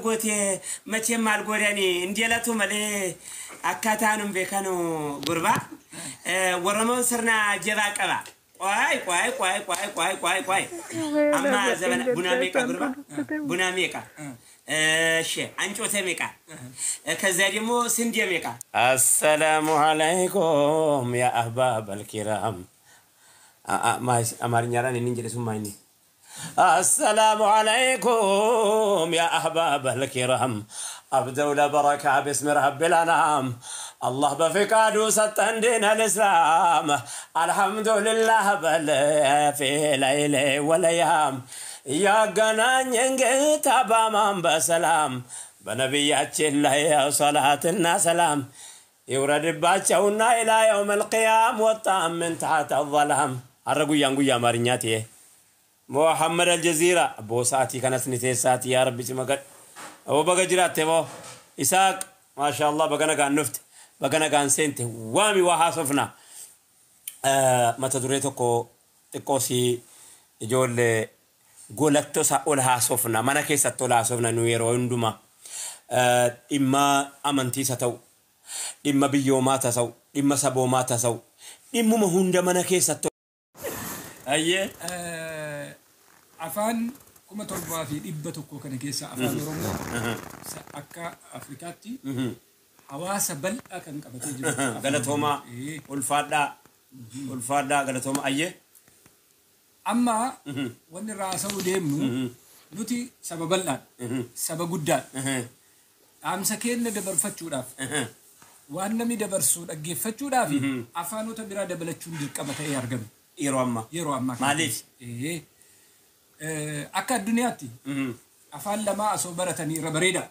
قوتي متى مال قراني إندي لا توملي أكاتانم بكانو غربا ورمون سرنا جباك أبا قاي أما زمان بناميكا غربا بناميكا شيء أنتو ثميكا كزاريمو سنديميكا. السلام عليكم يا أحباب الكرام. ما أمارين يراني نيجي سمايني. السلام عليكم يا أحباب الكرام. أبدوا لبركة باسم رب الأنام. الله بفقاده ستندين الإسلام. الحمد لله بل في ليلة والأيام. يا جنان ينجت أبامام بسلام. بنبيات الله صلاتنا سلام. يورد باتشونا إلى يوم القيام والطعام من تحت الظلام. الرجو ينجو مارينياتي. محمد الجزيرة بوساتي كانت نتيساتي يا ربي سمعت أبو بقجرات تبو إساق ما شاء الله بقنا كان نفط بقنا كان سنت وامي وحاسفنا ما تدريتكو تكوسي جول قولتو سأقول حاسفنا ما نكيس تقول حاسفنا نويرو عندما إما أمنتي ستو إما بيومات سو إما سبومات سو إما مهند ما نكيس تقول أيه أفان كم تربى في إبتك وكان كيسا أفان رومو أكا أفريقاتي حواس بل أكن كبتيجي غلطهما والفادا غلطهما أيه أما وان الرأسو ديمنو نوتي سبب بلان سبب قدان أم سكين ندبر فتشو داف وان نمي دبر سود أجي فتشو دافي أفانو تبرا دبلتشون دير كبتي يرجم يرو أما معلش أكا الدنياتي أفان لما أصوبرتني ربريدا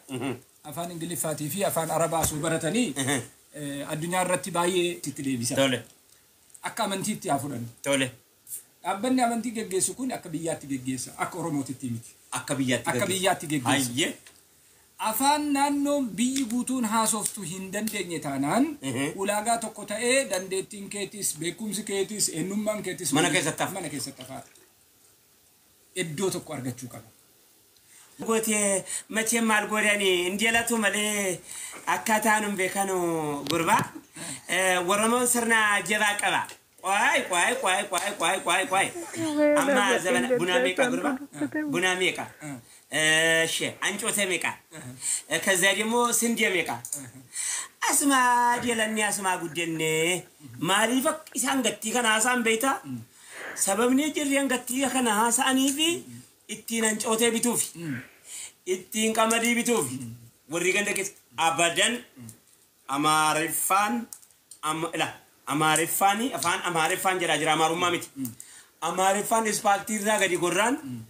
أفان إنجليفاتي في أفان عربا أصوبرتني الدنيا الرتباية تتلفزيون تولي أكا منتي تيافرن تولي أبني أمنتي جيجيسو كون أكا بياتي جيجيسا أكا روموتي تيمتي أكا بياتي جيجيسا أيه أفان نانو بيجوتون هاسوفتو هندن دنيا تانان ولاغا توكوتا دندتين كيتيس بيكومس كيتيس إنومان كيتيس مانا كيس التفار إدو توكو أرغتشو كابا قوتي متى مال قراني إندي لا توملي أكاتانم بكانو غربا ورمون سرنا جباك أبا قاي أما زمان بناميكا غربا بناميكا شيء أنتو ثميكا كزاريمو سنديميكا أسمع ديالني أسمع قدني معرفة إسان قتي كان أسان بيتا سببني جريان قتي كان أساني في إتين أنتوتي بتوفي إتين كمدي بتوفي وريكن دكت أبداً أمارفان لا أمارفاني أفان أمارفان جرا ماروما ميت أمارفان إسبالتي ذا قدي قران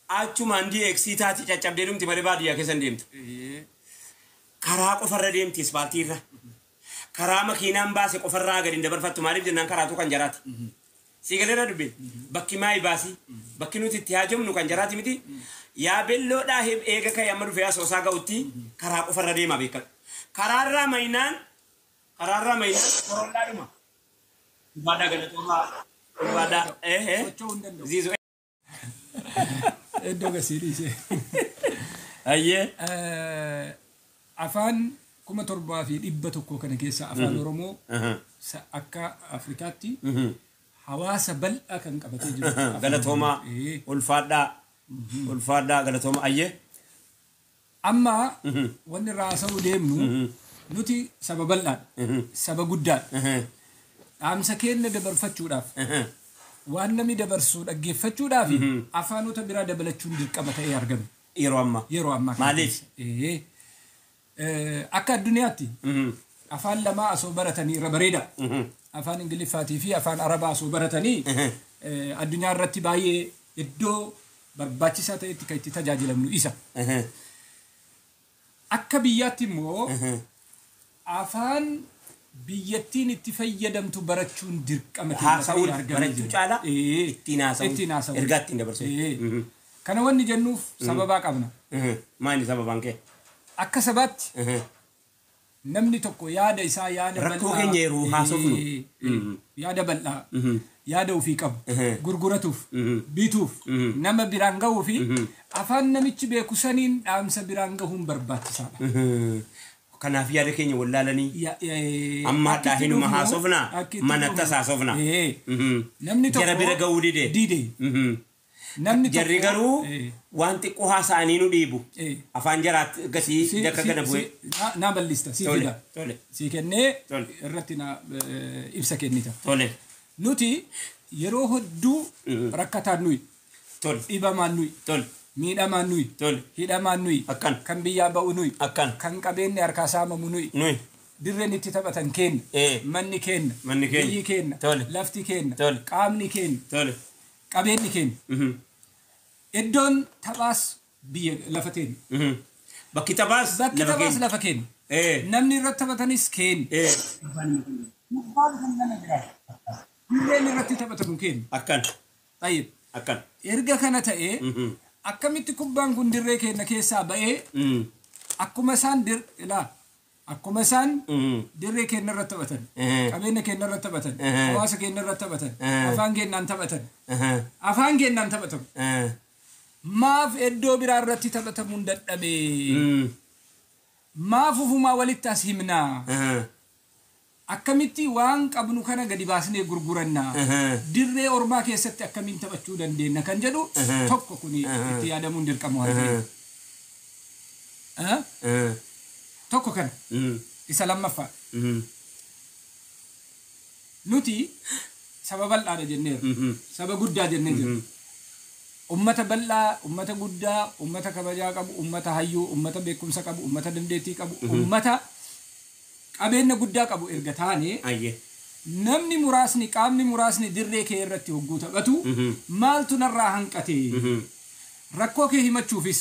أشو ماندي إكسيتاتي تجاب ديرم تباري باديا كيسن ديمت كراك أفرد ديمت إسبالتي ذا كرام كينام باس أفرد قدي ندبر فتو ماريف جنان كراتو كان جرات سيجلنا دبي بكي ماي باسي بكي نوتي تياجم نو كان جرات ميتي يا بلو ده هب إيجا كي يمر فيها سوساغا أوتي كراك أفرد ديما بيكال كرارا ماينان كورونا دما بدا غلطوما بدا زيزو إدو كسيريسي أيه أفان كم تربى في إبتك وكان كيسا أفان رومو أكا أفريقاتي حواس بل أكن كبتيجي غلطهما والفادا غلطهما أيه أما وان الرأسو ديمنو نوتي سبب بلان سبب قدان أم سكين ندبر فتشو داف وان نمي دبر سود أجي فتشو دافي أفانو تبرا دبلتشون دير كبتي يرجم يرو أما معلش أكا الدنياتي أفان لما أصوبرتني ربريدا أفان إنجليفاتي في أفان عربا أصوبرتني الدنيا الرتباية إدو برباتي ساتي كي تتجاجل منو إيسا أكا بياتي مو أفان بيتين اتفيدم تبرتشون ديرك أمتين سأقول برتشو جالا اتناسو إرغاتين دبرسو كان واني جنوف سبباك أبنا ما إني سببانك أكا سبات نمني توكو يادا إسا يادا بلّا ركو كنيرو هاسوفنو يادا بلّا yaada ofii qabu gurguratuuf bituuf nama biraan ga'uu fi afaan namichi beeku saniin dhaamsa biraan gahuun barbaachisaadha. Kanaaf yaada keenya wallaalanii amma dhaahinuma haasofna manatti haasofna. Namni tokko jara bira ga'uu dide. Namni jarri garuu waan xiqqoo haasa'anii nu dhiibu. Afaan jaraatti gasii dakka kana bu'e. Naa bal'ista sii fida. Sii kennee irratti na ibsa kennita. Nuti yeroo hedduu rakkataan nuyi. Dhibamaan nuyi. Miidhamaan nuyi. Hidhamaan nuyi. Kan biyyaa ba'u nuyi. Kan qabeenyi harkaa saamamu nuyi. Dirreen itti taphatan kenna. Manni kenna. Biyyi kenna. Lafti kenna. Qaamni kenna. Qabeenyi kenna. Iddoon taphaas biyya lafa kenna. Bakki taphaas lafa kenna. Namni irratti taphatanis kenna. Dirreen irratti taphatamu kenna. Tayyib. Erga kana ta'ee akkamitti kubbaan kun dirree keenya keessaa ba'ee akkuma isaan dirree keenya irratti taphatan qabeenya keenya irratti taphatan hawaasa keenya irratti taphatan afaan keenyaan taphatan maaf iddoo biraa irratti taphatamuun dadhabe maaf ufumaa walitti as himnaa akkamitti waan qabnu kana gadi baasnee gurgurannaa dirree ormaa keessatti akkamiin taphachuu dandeenya kan jedhu tokko kun itti yaadamuun dirqama waan tokko kana isa lammaffaa nuti saba bal'aadha jenneerra saba guddaa jennee jirra ummata bal'aa ummata guddaa ummata kabajaa qabu ummata hayyuu ummata beekumsa qabu ummata dandeettii qabu ummata qabeenya guddaa qabu erga taane namni muraasni qaamni muraasni dirree kee irratti hogguu taphatu maaltu narraa hanqate rakkoo kee himachuufis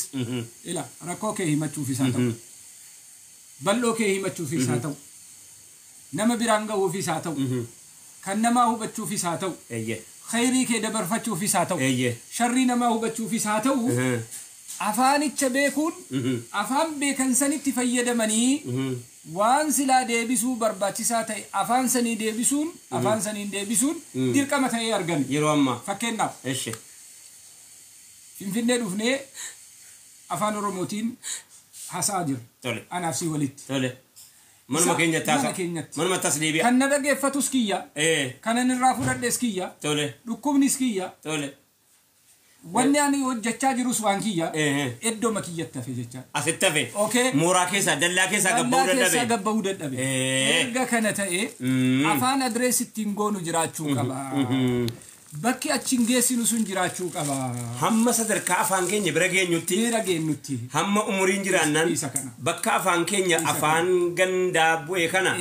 rakkoo kee himachuufis haa ta'u bal'oo kee himachuufis haa ta'u nama biraan ga'uufis haa ta'u kan namaa hubachuufis haa ta'u khayrii kee dabarfachuufis haa ta'u sharrii namaa hubachuufis haa ta'u afaanicha beekuun afaan beekan sanitti fayyadamanii waan silaa deebisuu barbaachisaa ta'e afaan sanii deebisuun afaan saniin deebisuun dirqama ta'ee argan yeroo ammaa fakkeenyaaf Finfinnee dhufnee afaan Oromootiin haasa'aa jirra anaaf si walitti manuma keenya taasa manuma tas deebi'a kan na dhageeffatus kiyya kan inni irraa fudhadhes kiyya dhukkubnis kiyya wanni ani hojjechaa jirus waan kiyya iddoo makiyyatti hafe jecha asitti hafe mooraa keessa dallaa keessa gabbahuu dadhabe erga kana ta'e afaan adrees ittiin goonu jiraachuu qaba bakki achiin geessinu sun jiraachuu qaba hamma sadarkaa afaan keenya bira geenyutti hamma umuriin jiraannaan bakka afaan keenya afaan gandaa bu'e kana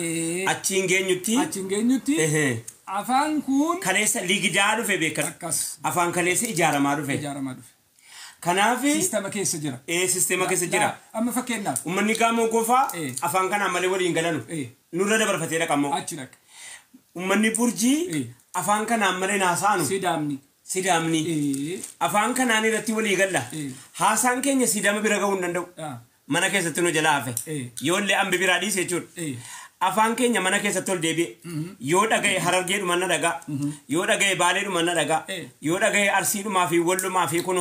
achiin geenyutti afaan kun kaleessa ligidaa dhufe beekan afaan kaleessa ijaaramaa dhufe kanaaf sistema keessa jira amma fakkeenyaaf ummanni gaamoo gofaa afaan kana malee waliin galanu nurra dabarfatee dhaqammoo achi dhaq ummanni burjii afaan kana malee naasaanu sidaamni afaan kanaan irratti walii galla haasaan keenya sidaama bira ga'uu hin danda'u mana keessatti nu jalaa hafe yoollee ambi biraa dhiise jechuudha afaan keenya mana keessatti ol deebi'e yoo dhagaye harargee dhuma na dhagaa yoo dhagaye baalee dhuma na dhagaa yoo dhagaye arsii dhumaa fi wallumaa fi kun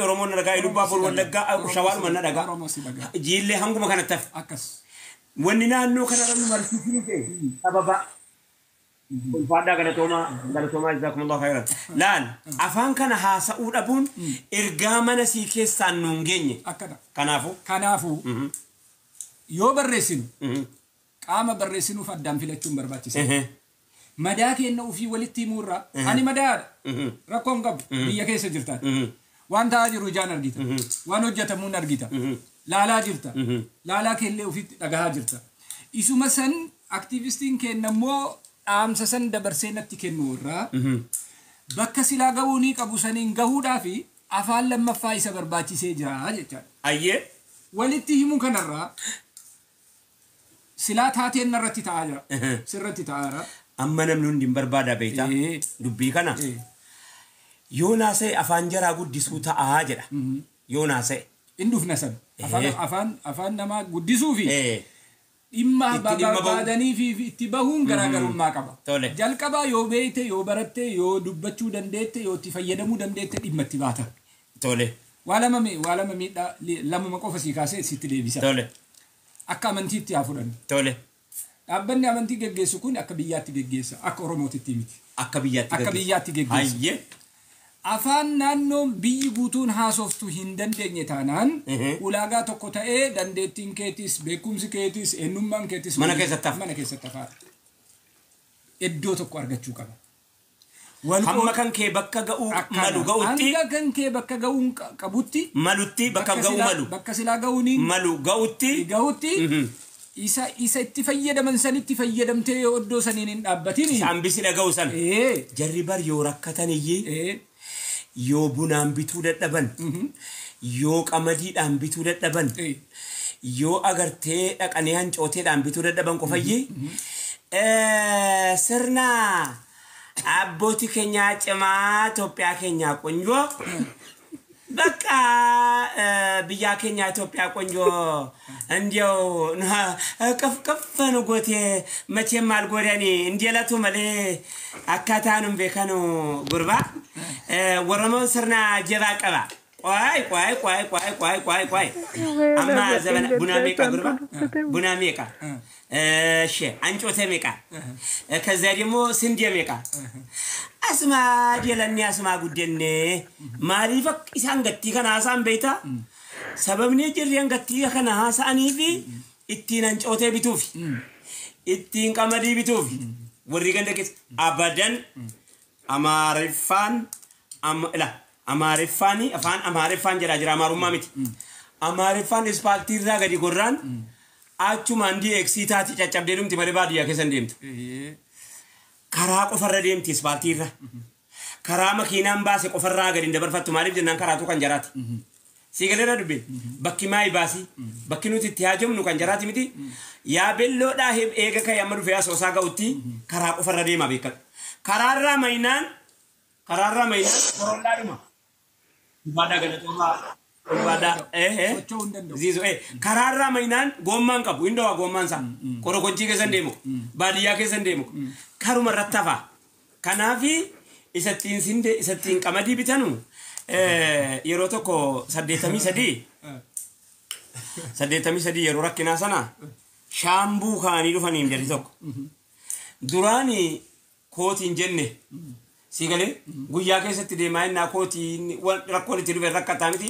oromoon na dhagaa ilubbaa bol wallaggaa shawaa dhuma na dhagaa jiillee hanguma kanatti hafe wanni naannoo kanarra nu marsiisuu ta'e sababa ulfaadhaa galatoomaa jazaakumullahu khayran laal afaan kana haasa'uu dhabuun ergaa mana sii keessaan nuun geenye kanaafuu yoo barreessinu qaama barreessinuuf addaan filachuun barbaachisa madaa keenya ofii walitti himuurraa ani madaadha rakkoon qabu biyya keessa jirtaan waan ta'aa jiru ijaan argita waan hojjetamuun argita laalaa jirta laalaa keellee ofiitti dhagahaa jirta isuma san aktiivistiin keenya immoo dhaamsa san dabarsee natti kennu irraa bakka silaa gahuu ni qabu saniin gahuudhaa fi afaan lammaffaa isa barbaachisee jira jechaadha walitti himuu kanarraa silaa taateen narratti ta'aa jira sirratti ta'aa jira amma namni hundi hin barbaada beektaa dubbii kana yoo naasa'e afaan jaraa guddisuu ta'aa jedha yoo naasa'e hin dhufna san afaan namaa guddisuu fi imma baadanii fi itti bahuun garaagarummaa qaba. Jalqabaa yoo beeyte yoo baratte yoo dubbachuu dandeette yoo itti fayyadamuu dandeette dhimma itti baata. Waa lama miidhaa lamuma qofa sii kaasee sitti deebisa. Akka amantiitti haa fudhannu. Dhaabbanni amantii geggeessu kun akka biyyaatti geggeessa. Akka Oromootitti miti. Akka biyyaatti geggeessa. Afaan naannoon biyyi guutuun haasoftu hin dandeenye taanaan ulaagaa tokko ta'ee dandeettiin keetis beekumsi keetis eenyummaan keetis mana keessatti hafaa. Iddoo tokko argachuu qaba. Hamma kan kee bakka ga'uu malu ga'utti. Hanga kan kee bakka ga'uun qabutti. Malutti bakka ga'uu malu. Bakka silaa ga'uuni. Malu ga'utti. Isa itti fayyadaman sanitti fayyadamtee yoo iddoo saniin hin dhaabbatin. Hambisi dhaga'u san. Jarri bar yoo rakkatan iyyee. Yoo bunaan bituu dadhaban. Yoo qamadiidhaan bituu dadhaban. Yoo agartee dhaqanii hancooteedhaan bituu dadhaban qofayyee. Sirna. Abbootii keenya cimaa Itoophiyaa keenya qonjoo bakka biyya keenya Itoophiyaa qonjoo እንዲያው ከፍከፈኑ ጎቴ መቼም አልጎዳኒ እንዲላቱ መለ አካታኑም በከኑ ጉርባ ወረመው ስርና ጀባ ቀባ ቆይ አማ ዘመን ቡና ሜቃ ጉርባ ቡና ሜቃ እሺ አንጮቴ ሜቃ ከዛ ደግሞ ስንዴ ሜቃ አስማ ዲለኒ አስማ ጉደኔ ማሪፈቅ ኢሳንገቲ ከናሳን ቤታ ሰበብኔ ጅሪያን ገቲ ከና ሀሳኒ ፊ ኢቲን አንጮቴ ቢቱፍ ኢቲን ቀመዲ ቢቱፍ ወሪ ገንደከስ አበደን አማሪፋን አምላ አማሪፋኒ አፋን አማሪፋን ጀራጅራ ማሩማ ሚት አማሪፋን ስፓልቲራ ገዲ ጎራን አቹማ እንዲ ኤክሲታቲ ጨጨብደሉም ትበለባዲያ ከሰንደምት ከራ ቆፈረ ደምቲ ስፓልቲራ ከራ መኪናን ባሰ ቆፈራ ገዲ እንደበርፈቱ ማሪፍ ጀናን ከራቱ ከንጀራት ሲገለራ ዱቤ በኪማይ ባሲ በኪኑት ትያጀም ኑ ከንጀራት ሚቲ ያ ቤሎዳ ሄብ ኤገከ ያመዱ ፈያ ሶሳ ጋውቲ ከራ ቆፈረ ደማ ቤከ ከራራ ማይናን ኮሮላዱማ ባዳ ገለቶማ ባዳ ዚዞ ከራራ ማይናን ጎማን ቀቡ እንደዋ ጎማን ሳ ኮሮኮንጂ ከሰንደሙ ባዲያ ከሰንደሙ ከሩመ ረተፋ ከናፊ ኢሰቲን ሲንደ ኢሰቲን ቀመዲ ቢተኑ የሮቶኮ ሰዴተሚ ሰዲ የሮ ረኪና ሰና ሻምቡ ካኒ ዱፈኒ እንደሪ ቶኮ ዱራኒ ኮቲን ጀነ ሲገለ ጉያ ከሰት ደማይና ኮቲ ረኮል ትልበ ረከታሚቲ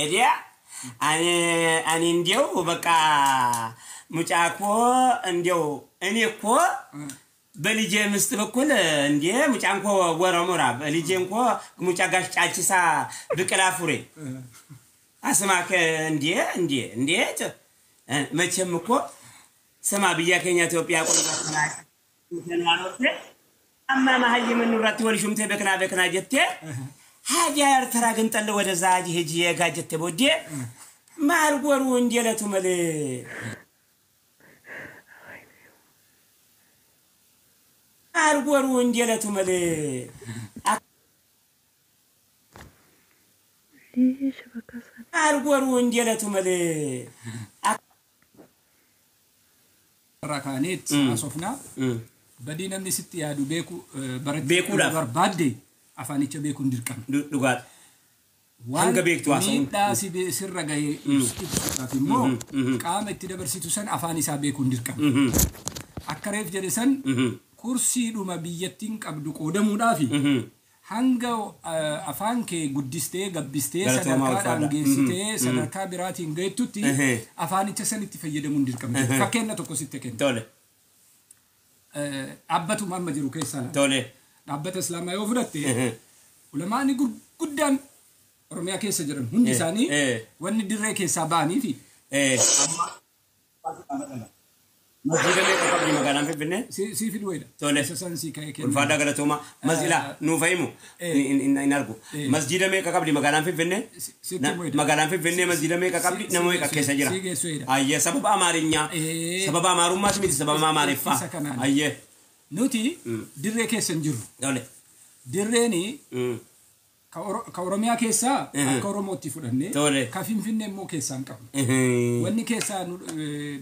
ኤዲያ አኒ እንዲው በቃ ሙጫኮ እንዲው እኔ እኮ በልጄ ምስት በኩል እንዴ ሙጫንኮ ወረሞራ በልጄ እንኮ ሙጫጋሽ ጫጭሳ ብቅላፉሬ አስማከ እንዴ መቼም እኮ ሰማ ብያ ከኛ ኢትዮጵያ ቆንጆና ተናኖት አማ ማህይ ምን ኑራት ወልሹምቴ በከና ጀቴ ሃዲያ ኤርትራ ግን ጠለ ወደዛ ሄጂ የጋጀቴ ቦዴ ማርጎሩ እንዴለቱ መለ አርጎሩ እንዴለቱ መለ አርጎሩ እንዴለቱ መለ ራካኔት አሶፍና بدينا نسيت يا دو بيكو بربادي أفاني تبيكو ندركم دوغات هنگا بيكتو أصلا ميتا سي بسر رجاي استيقظ مو كام اتدبر سيتوسن أفاني سابيكو ندركم أكرف جلسن كرسي روما بيجتين كابدو كودم ودافي هنگا أفان كي قدستي قبستي سنركا أنجستي سنركا براتين جيتوتي أفاني تسن اتفيد مندركم فكنا تكو ستكين تولي أبتو ما مجرو كيسانا تولي أبت إسلام يوفرتي ولما نقول قدام رميا كيس جرن هندي ساني وندري كيساباني في مسجد में कपड़ी मगाना पे बिन्ने सी फिर वही तोले ससंसी का एक उल्फादा गलत होमा मस्जिदा नु फाइमु इनारको मस्जिद में कपड़ी मगाना पे बिन्ने मगाना पे बिन्ने मस्जिद में कपड़ी नमो एक कैसे जरा आये सबब अमारिन्या सबब अमारुमा से मित सबब अमारिफा आये नोटी दिर्रे कैसे जरू तोले दिर्रे नी كأورميا كيسا كأورموتي فلاني تولي كفين فين مو كيسا نكمل واني كيسا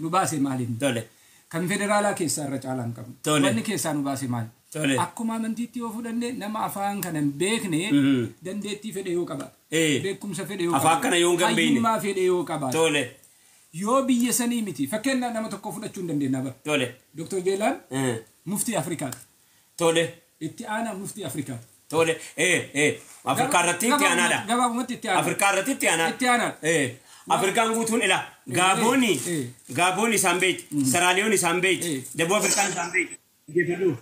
نباسي مالين تولي كان فيدرالا كيسا رجالا نكمل تولي واني كيسا نباسي مال تولي أكو ما من تيتي وفلاني نما أفان كان بيكني دندتي فيديو كبا بيكم سفيديو أفان كان يوم جنبيني ما فيديو كبا تولي يو بيسني متي فكنا نما تكوفنا تشوندن دي نبا تولي دكتور جيلان مفتي أفريقيا تولي إتي أنا مفتي أفريقيا تولي أفريقيا رتيتي أنا لا جابا متي إتي أنا أفريقيا رتيتي أنا إتي أنا أفريقيا نقولون إلا غابوني سامبيت سراليوني سامبيت دبو أفريقيا سامبيت جيفلو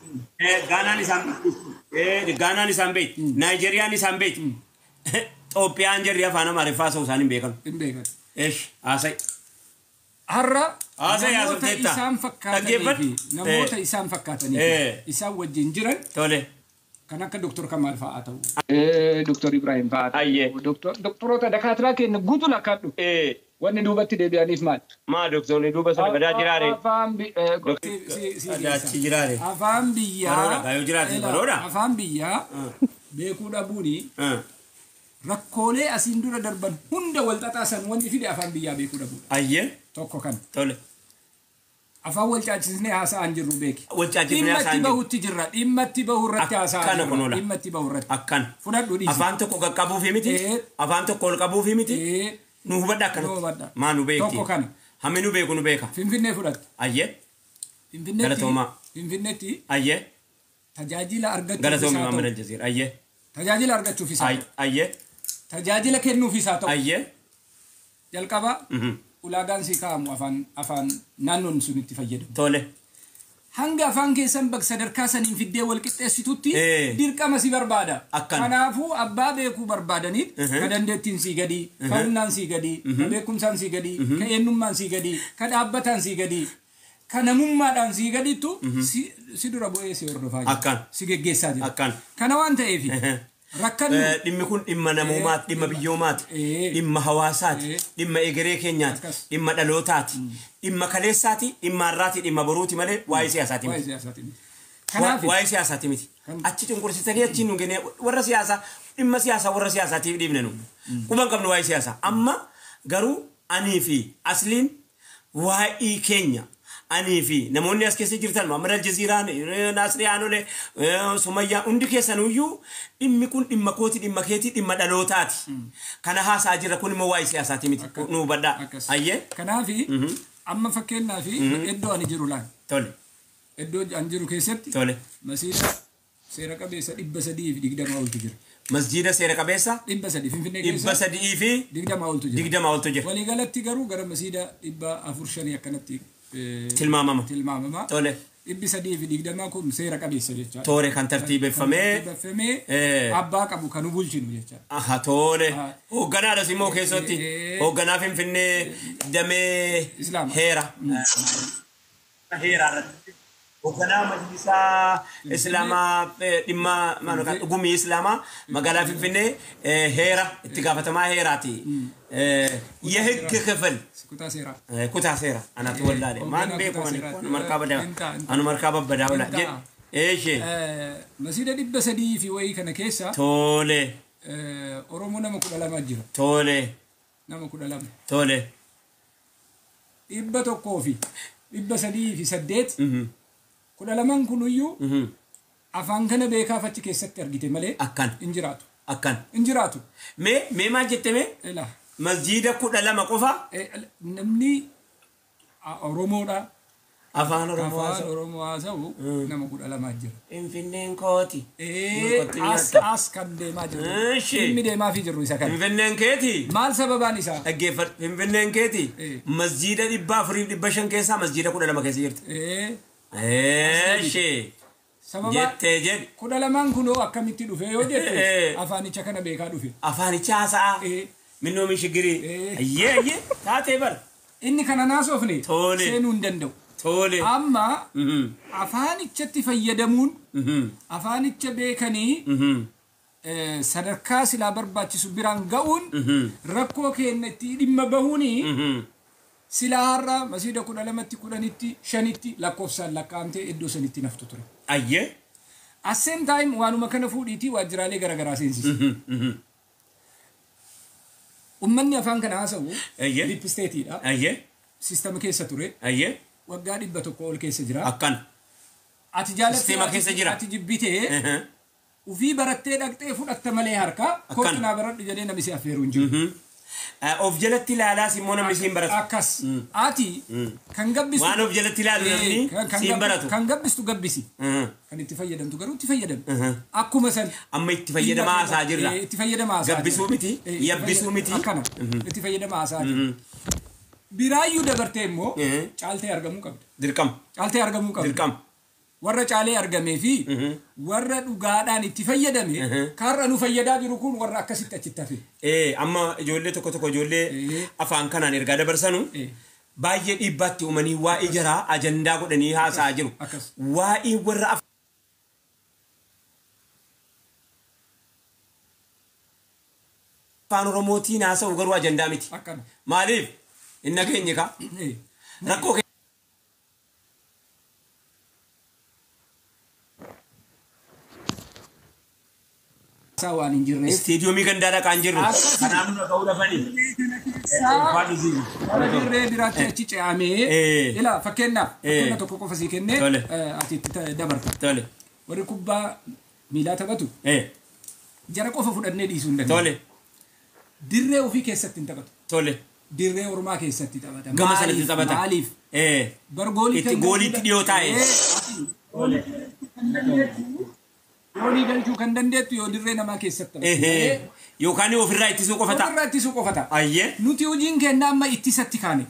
غانا سامبيت غانا سامبيت نيجيريا سامبيت توبيا أنجريا فانا معرفة سوساني بيكون إيش أسي هرّا أسي نموت إسام فكاتني نموت إسام فكاتني إسام وجنجرن تولي كانك دكتور كمال فاتو دكتور إبراهيم فاتو أيه دكتور دكاترة كي نقول لك كاتو واني دوبتي دي أنيف مات ما دكتور ندوب سر بدا جراري أفهم بي بدا جراري أفهم بيا بايو جراري برورا أفهم بيا بيكون أبوني ركولي أسندورا دربان هندا والتاسان واني في أفهم بيا بيكون أبوني أيه توكو كان تولي أفاول تاجسني هاسا أنجرو بيك والتاجسني هاسا أنجرو إما تبهو تجرد إما تبهو رتي هاسا أكان كنولا إما تبهو رتي أكان فنادو ديسي أفانتو كابو في ميتي أفانتو كابو في ميتي نوبدا كان ما نوبيكي توكو كان همي نوبيكو نوبيكا فين فرد أيه فين غلطوما فين أيه تجاجيل أرجع غلطوما محمد الجزيرة أيه تجاجيل أرجع في ساتو أيه تجاجيل كنو في ساتو أيه جالكابا ulagaan si kaamu afaan naannoon sun itti fayyadamu. Tole. Hanga afaan keessan bakka sadarkaa saniin fiddee wal qixxeessitutti dirqama si barbaada. Kanaafuu abbaa beekuu barbaadaniif ka dandeettiin sii gadi, ka humnaan sii gadi, ka beekumsaan sii gadi, ka eenyummaan sii gadi, ka dhaabbataan sii gadi, ka namummaadhaan sii gaditu si dura bu'ee si hordofaa jira. Si geggeessaa jira. Kana waan ta'eef rakkannu dhimmi kun dhimma namummaati, dhimma biyyoomaati, dhimma hawaasaati, dhimma egeree keenyaati, dhimma dhalootaati, dhimma kaleessaati, dhimma har'aati, dhimma boruuti malee waa'ee siyaasaati miti. Waa'ee siyaasaati miti. Achi cunqursitanii achi nu gene warra siyaasaa dhimma siyaasaa warra siyaasaatiif dhiibne nu. Quban qabnu waa'ee siyaasaa. Amma garuu anii fi asliin waa'ee keenya أني في نموني أسكت جرتان ما مرة الجزيرة ناسري عنوله سمية عندي كيسانو يو إم يكون إم كوتي إم كيتي إم دلوتاتي كان هذا أجر كل مواعيد سياساتي مت نو بدا أيه كان في أما فكرنا في إدو أني جرولان تولي إدو أنجرو كيسبت تولي مسيرة سيرة كبيسة إبسدي في دقيقة ما أقول تجر مسجد سيرة كبيسة إبسدي في إبسدي في دقيقة ما أقول تجر دقيقة ما أقول تجر ولي قالت تجرو قرب مسيرة إبا أفرشانية كانت tilmaamama tole ibbi sadii fi digdamaa kun seera qabeessa jecha toore kan tartiibeffamee abbaa qabu kan bulchinu jecha aha tole hoogganaadha simoo keessatti hoogganaa Finfinnee damee heera irratti hoogganaa majlisaa islaamaa dhimma maanokaan dhugumii islaamaa magaalaa Finfinnee heera itti gaafatamaa heeraati የህግ ክፍል ኩታ ሴራ አናት ወላዴ ማን ቤኮኒ አኑ መርካባ በዳውላ እሺ መስጂድ ዲበሰዲ ፊ ወይ ከነ ኬሳ ቶሌ ኦሮሞ ነመ ኩዳላማ ጅራ ቶሌ ነመ ኩዳላማ ቶሌ ኢበቶ ኮፊ ዲበሰዲ ፊ ሰዴት ኩዳላማን ኩኑዩ አፋን ከነ ቤካ ፈጭ ኬሰት አርጊቴ መሌ አካን እንጅራቱ አካን እንጅራቱ ሜ ማጀተሜ ኤላ مسجد كودا لما قفا نمني أورومودا أفان أورومو أساو نما كودا لما جرا إنفنين كوتي أس كان دي ما جرا شيء إنمي دي ما في جرو إسا كان إنفنين كيتي مال سبباني سا أجيفر إنفنين كيتي مسجد إبا فريد إباشن كيسا مسجد كودا لما كيسي جرت شيء jette jed kuda laman kuno akkamiti dufe yo jette afani chakana beka dufe afani chasa minno mi shigiri ayye taate bar inni kana nasofni senu ndendo tole amma afani chatti fayyadamun afani chabekani sadarkaa sila barbaachisu biraan ga'uun rakkoo keenyatti dhimma bahuni sila har'a masjiida 12tti 10tti 5tti lakkoofsaan lakkaa'amtee iddoo sanitti naftu ture ayye at same time waanuma kana fuudhiitii waajjiraalee garagaraa seensisa. Ummanni afaan kana haasawu lip stateedha. Sistema keessa ture. Waggaa 100 ol keessa jira. Akkan. Ati jaalatti sistema keessa jira. Ati jibbitee ufii barattee dhaqxee fudhatta malee harka kootinaa baradhu jedhee namni si affeeru hin jiru. Of jalatti ilaalaa simmoo namni siin baratu. Akkas. Ati kan gabbistu waan of jalatti ilaalu namni siin baratu. Kan gabbistu gabbisi. Kan itti fayyadamtu garuu itti fayyadamu. Akkuma san amma itti fayyadamaa haasaa jirra. Itti fayyadamaa haasaa. Gabbisuu miti, yabbisuu miti. Akkana. Itti fayyadamaa haasaa. Biraayyuu dabartee immoo caaltee argamuu qabda. Dirqama. Caaltee argamuu qabda. Dirqama. Warra caalee argamee fi warra dhugaadhaan itti fayyadame karra nu fayyadaa jiru kun warra akkasitti achitti hafe. Amma ijoollee tokko ijoollee afaan kanaan ergaa dabarsanu baay'ee dhiibbaatti uumanii waa'ee jaraa ajandaa godhanii haasa'aa jiru. Waa'ee warra afaan Oromootiin haasa'u garuu ajandaa miti. Maaliif? Inni keenya ka rakkoo waan hin jirre istiidiyoomii gandaadha kan jirru kanaaf nu dhaga'uu dhabanii dirree biraatti achi ce'amee ila fakkeenya tokko qofa sii kennee ati itti dabarta warri kubbaa miilaa taphatu jara qofa fudhannee dhiisuu hin dandeenye dirree ofii keessatti hin taphatu dirree ormaa keessatti taphata gama sanatti taphata maaliif itti gooliitti dhiyoo taa'e Goolii galchuu kan dandeettu yoo dirree namaa keessatti yookaan ofirraa ittisuu qofata. Ofirraa ittisuu qofata. Ayyee. Nuti hojiin keenya amma ittisatti kaane.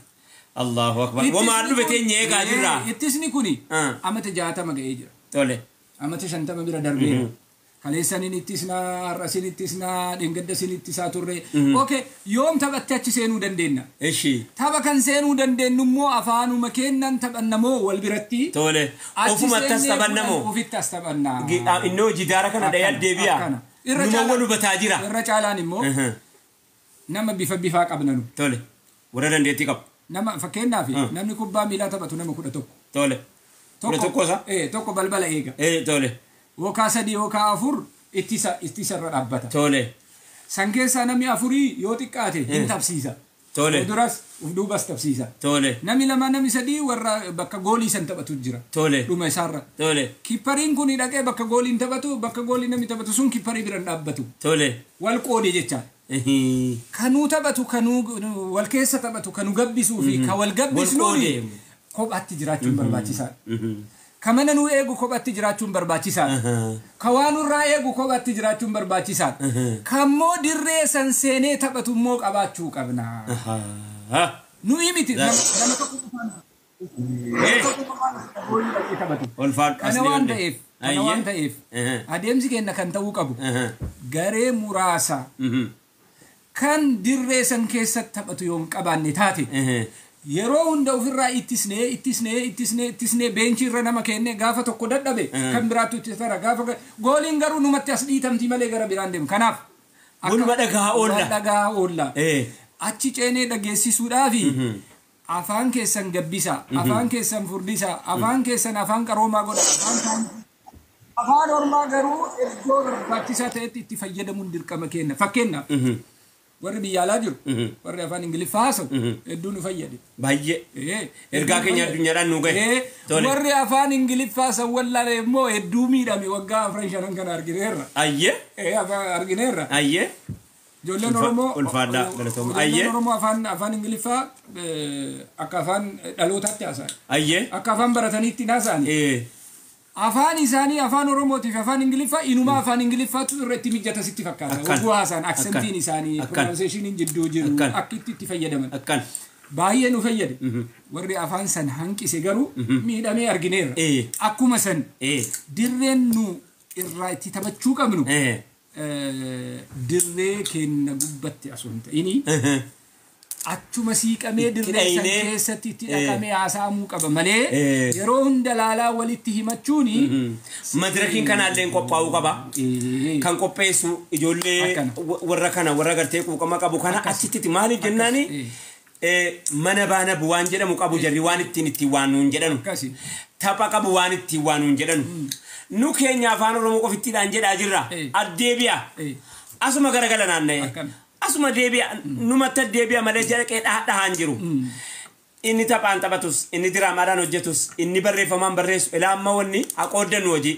Allahu akbar. Wamaan dhufe teenye eegaa jirra. Ittisni kuni amata 60 ga'ee jira. Amata 50 bira darbeera. Kaleessaniin ittisnaa, har'asiin ittisnaa, dheengaddasiin ittisaa turre. Okay, yoom taphattee achi seenuu dandeenya? Tapha kan seenuu dandeenyu immoo afaanuma keennan taphannamoo wal biratti. Ofumattas taphannamoo. Ofittas taphannaa. Innoo jidaara kana dhayal deebi'a. Numa wal hubataa jira. Irra caalaan immoo nama bifaa qabnanu. Warra dandeettii qabu. Nama fakkeenyaaf namni kubbaa miilaa taphatu nama 11. Tokko balbala eega. Wokaa 3 wokaa 4 ittisa irra dhaabbata. San keessaa namni 4 yoo xiqqaate hin tabsiisa. Duras duubas tabsiisa. Namni 2 namni 3 warra bakka goolii san taphatu jira. Dhuma isaarra. Kippariin kun dhaqee bakka gooliin taphatu bakka goolii namni taphatu sun kipparii bira dhaabbatu. Wal qoode jecha. Kanuu taphatu kanuu wal keessa taphatu kanuu gabbisuu fi ka wal gabbisnuuni kophaatti jiraachuun barbaachisaadha. Kamana nu eegu kophaatti jiraachuun barbaachisaadha. Kawaanurraa eegu kophaatti jiraachuun barbaachisaadha. Kammoo dirree san seenee taphatu immoo qabaachuu qabna. Nu imiti nama tokko kana waan ta'eef adeemsi keenya kan ta'uu qabu garee muraasa kan dirree san keessatti taphatu yoo hin qabaanne taate yeroo hunda ofirraa ittisnee beenchii irra nama kenne gaafa tokko dadhabe kan biraatu itti tara gaafa gooliin garuu numatti as dhiitamti malee gara biraan deemu kanaaf akka dhagaa oolla achi ceenee dhageessisuudhaafi afaan keessan gabbisa afaan keessan furdisa afaan keessan afaan qaroomaa godha afaan ormaa garuu iddoo barbaachisaa ta'etti itti fayyadamuun dirqama kenna fakkeenyaaf warri biyya alaa jiru warri afaan ingiliffaa haasa'u hedduu nu fayyade baay'ee ergaa keenya addunyaadhaan nu gahe warri afaan ingiliffaa haasa'u wallaale immoo hedduu miidhame waggaa 5 kana argineerra argineerra ijoolleen Oromoo ulfaadhaa galatooma Oromoo afaan ingiliffaa akka afaan dhalootaatti haasa'an akka afaan barataniitti haasa'an afaan isaanii afaan Oromootiif afaan ingiliffaa inuma afaan ingiliffaatu irratti mijjata sitti fakkaata waggaa haasa'an aksentiin isaanii pronunciationiin jidduu jiru akka itti fayyadaman baay'ee nu fayyade warri afaan san hanqise garuu miidhamee argineerra akkuma san dirreen nu irraa itti taphachuu qabnu dirree kenna gubbatti asoo hin ta'ini achuma siiqamee dirree san keessatti itti dhaqamee haasa'amuu qaba malee yeroo hunda laalaa walitti himachuuni madirakiin kanaalleen qophaa'uu qaba kan qopheessu ijoollee warra kana warra gartee quuqama qabu kana achitti maaliif jennaani mana baana bu'aan jedhamu qabu jarri waan ittiin waan nuun jedhanu tapha qabu waan ittiin waan nuun jedhanu nu keenya afaan oromoo qofittiidhaan jedhaa jirra addeebi'a asuma garagala naanna'e asuma deebi'a numatti deebi'a malee jedhaqee dhahaan jiru inni taphaan taphatus inni diraamaadhaan hojjetus inni barreeffamaan barreessu ilaamma wanni aqooddanu hojii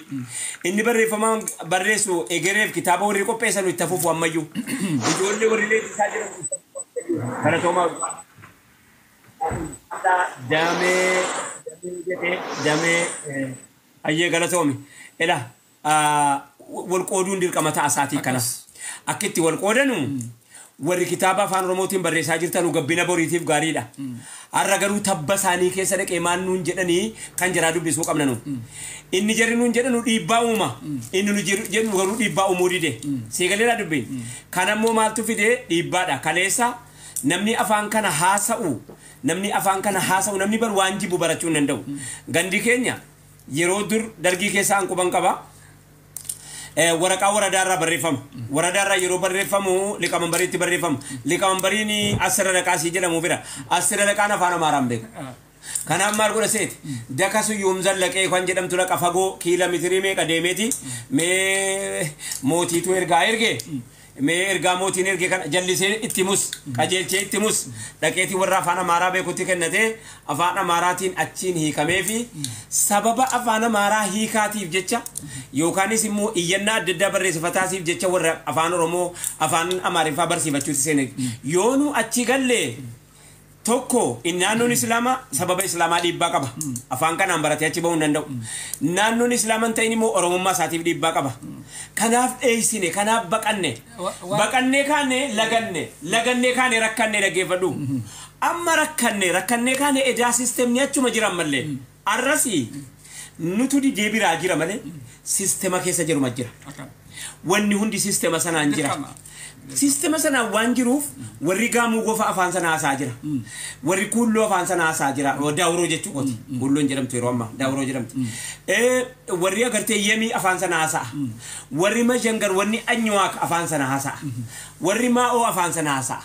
inni barreeffamaan barreessu egereef kitaaba warri qopheessan itti hafuuf ammayyuu ijoollee warri leetisaa jiran kana toomaa damee ayyee galatoomi ila wal qooduun dirqama ta'a isaatii kana akka itti wal qoodanu warri kitaaba afaan oromootiin barreessaa jirtan gabbina boriitiif gaariidha har'a garuu tabba isaanii keessa dhaqee maal nuun jedhanii kan jiraa dubbisuu qabna nu inni jarri nuun jedhanu dhiibbaa uuma inni nu jedhu garuu dhiibbaa uumuu dide seegaleedha dubbiin kan ammoo maaltu fide dhiibbaadha kaleessa namni afaan kana haasa'u namni bar waan jibbu barachuu hin danda'u gandi keenya yeroo dur dargii keessaa hanquban qaba waraqaa waradaarraa barreeffamu waradaarraa yeroo barreeffamu liqamanbariitti barreeffamu liqamanbariin asirra dhaqaasii jedhamu bira asirra dhaqaan afaan amaaraan beeka kanaaf maal godha seeti dakasu yuumzan laqee kan jedhamtu laqa fagoo kiiloomeetirii meeqa deemeeti mee mootiitu ergaa ergee mee ergaa mootiin ergee kana jallisee itti mus qajeelchee itti mus dhaqeetii warra afaan amaaraa beekutti kennatee afaan amaaraatiin achiin hiikamee fi sababa afaan amaaraa hiikaatiif jecha yookaanis immoo iyyannaa adda addaa barreessifataasiif jecha warra afaan oromoo afaan amaariffaa barsiifachuutti seene yoonu achi gallee tokko naannoon islaamaa sababa islaamaa dhiibbaa qaba afaan kanaan baratee achi bahuu hin danda'u naannoon islaamaa ta'in immoo oromummaa isaatiif dhiibbaa qaba kanaaf dheeysine kanaaf baqannee kaane lagannee kaane rakkanne dhaggeeffadhu amma rakkanne kaane edaa siistemni achuma jiran mallee arrasii nutu deebiraa jira malee siistema keessa jiruma jira wanni hundi siistema sanaan jira sistema sana waan jiruuf warri gaamuu gofa afaan sana haasaa jira warri kuulloo afaan sana haasaa jira daawuroo jechuu qooti kuulloon jedhamtu yeroo ammaa daawuroo jedhamti warri agartee yemii afaan sana haasaa warri majangar wanni anyuwaak afaan sana haasaa warri maa'oo afaan sana haasaa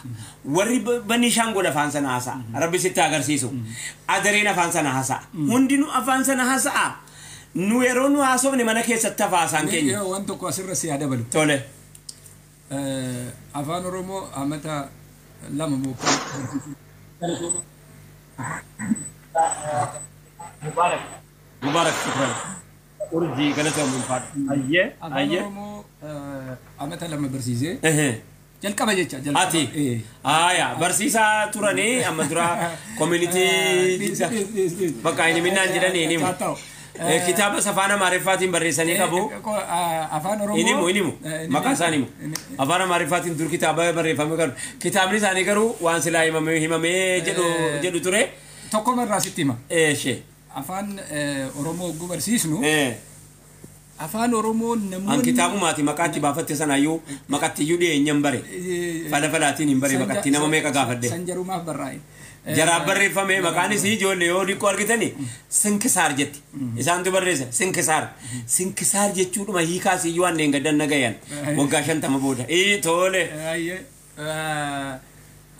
warri banishaangol afaan sana haasaa rabbi sitti agarsiisu adareen afaan sana haasaa hundinuu afaan sana haasaa nu yeroo nu haasofne mana keessatti hafaasaan keenya waan tokko asirra si yaa dabalu tole afaan oromoo amata lama mookoo mubarak shukran urjii galatoom ulfaat ayyee afaan oromoo amata lama barsiisee jalqaba jecha ati aya barsiisaa turanii amma dura community bakka inni minnaan jedhanii ni kitaaba afaan amaariffaatiin barreessanii qabu afaan oromoo inimu maqaa isaanii afaan amaariffaatiin dur kitaaba barreeffame qabu kitaabni isaanii garuu waan silaa himamee jedhu ture tokkoma irraa sitti hima shee afaan oromoo oguu barsiisnu afaan oromoo namoonni an kitaabumaati maqaatti baafatte sanaayyuu maqattiyyuu dhiyeenyan bare fadafadaatiin hin bare maqatti nama meeqa gaafadde sanjarumaaf barraa'e jaraab barreeffame maqaanis ijoollee yoo dhiqqoo argitanii sinkisaar jetti isaantu barreessa sinkisaar jechuudhuma hiikaasiyyuu waan gaddan nagayan waggaa 50 booda tole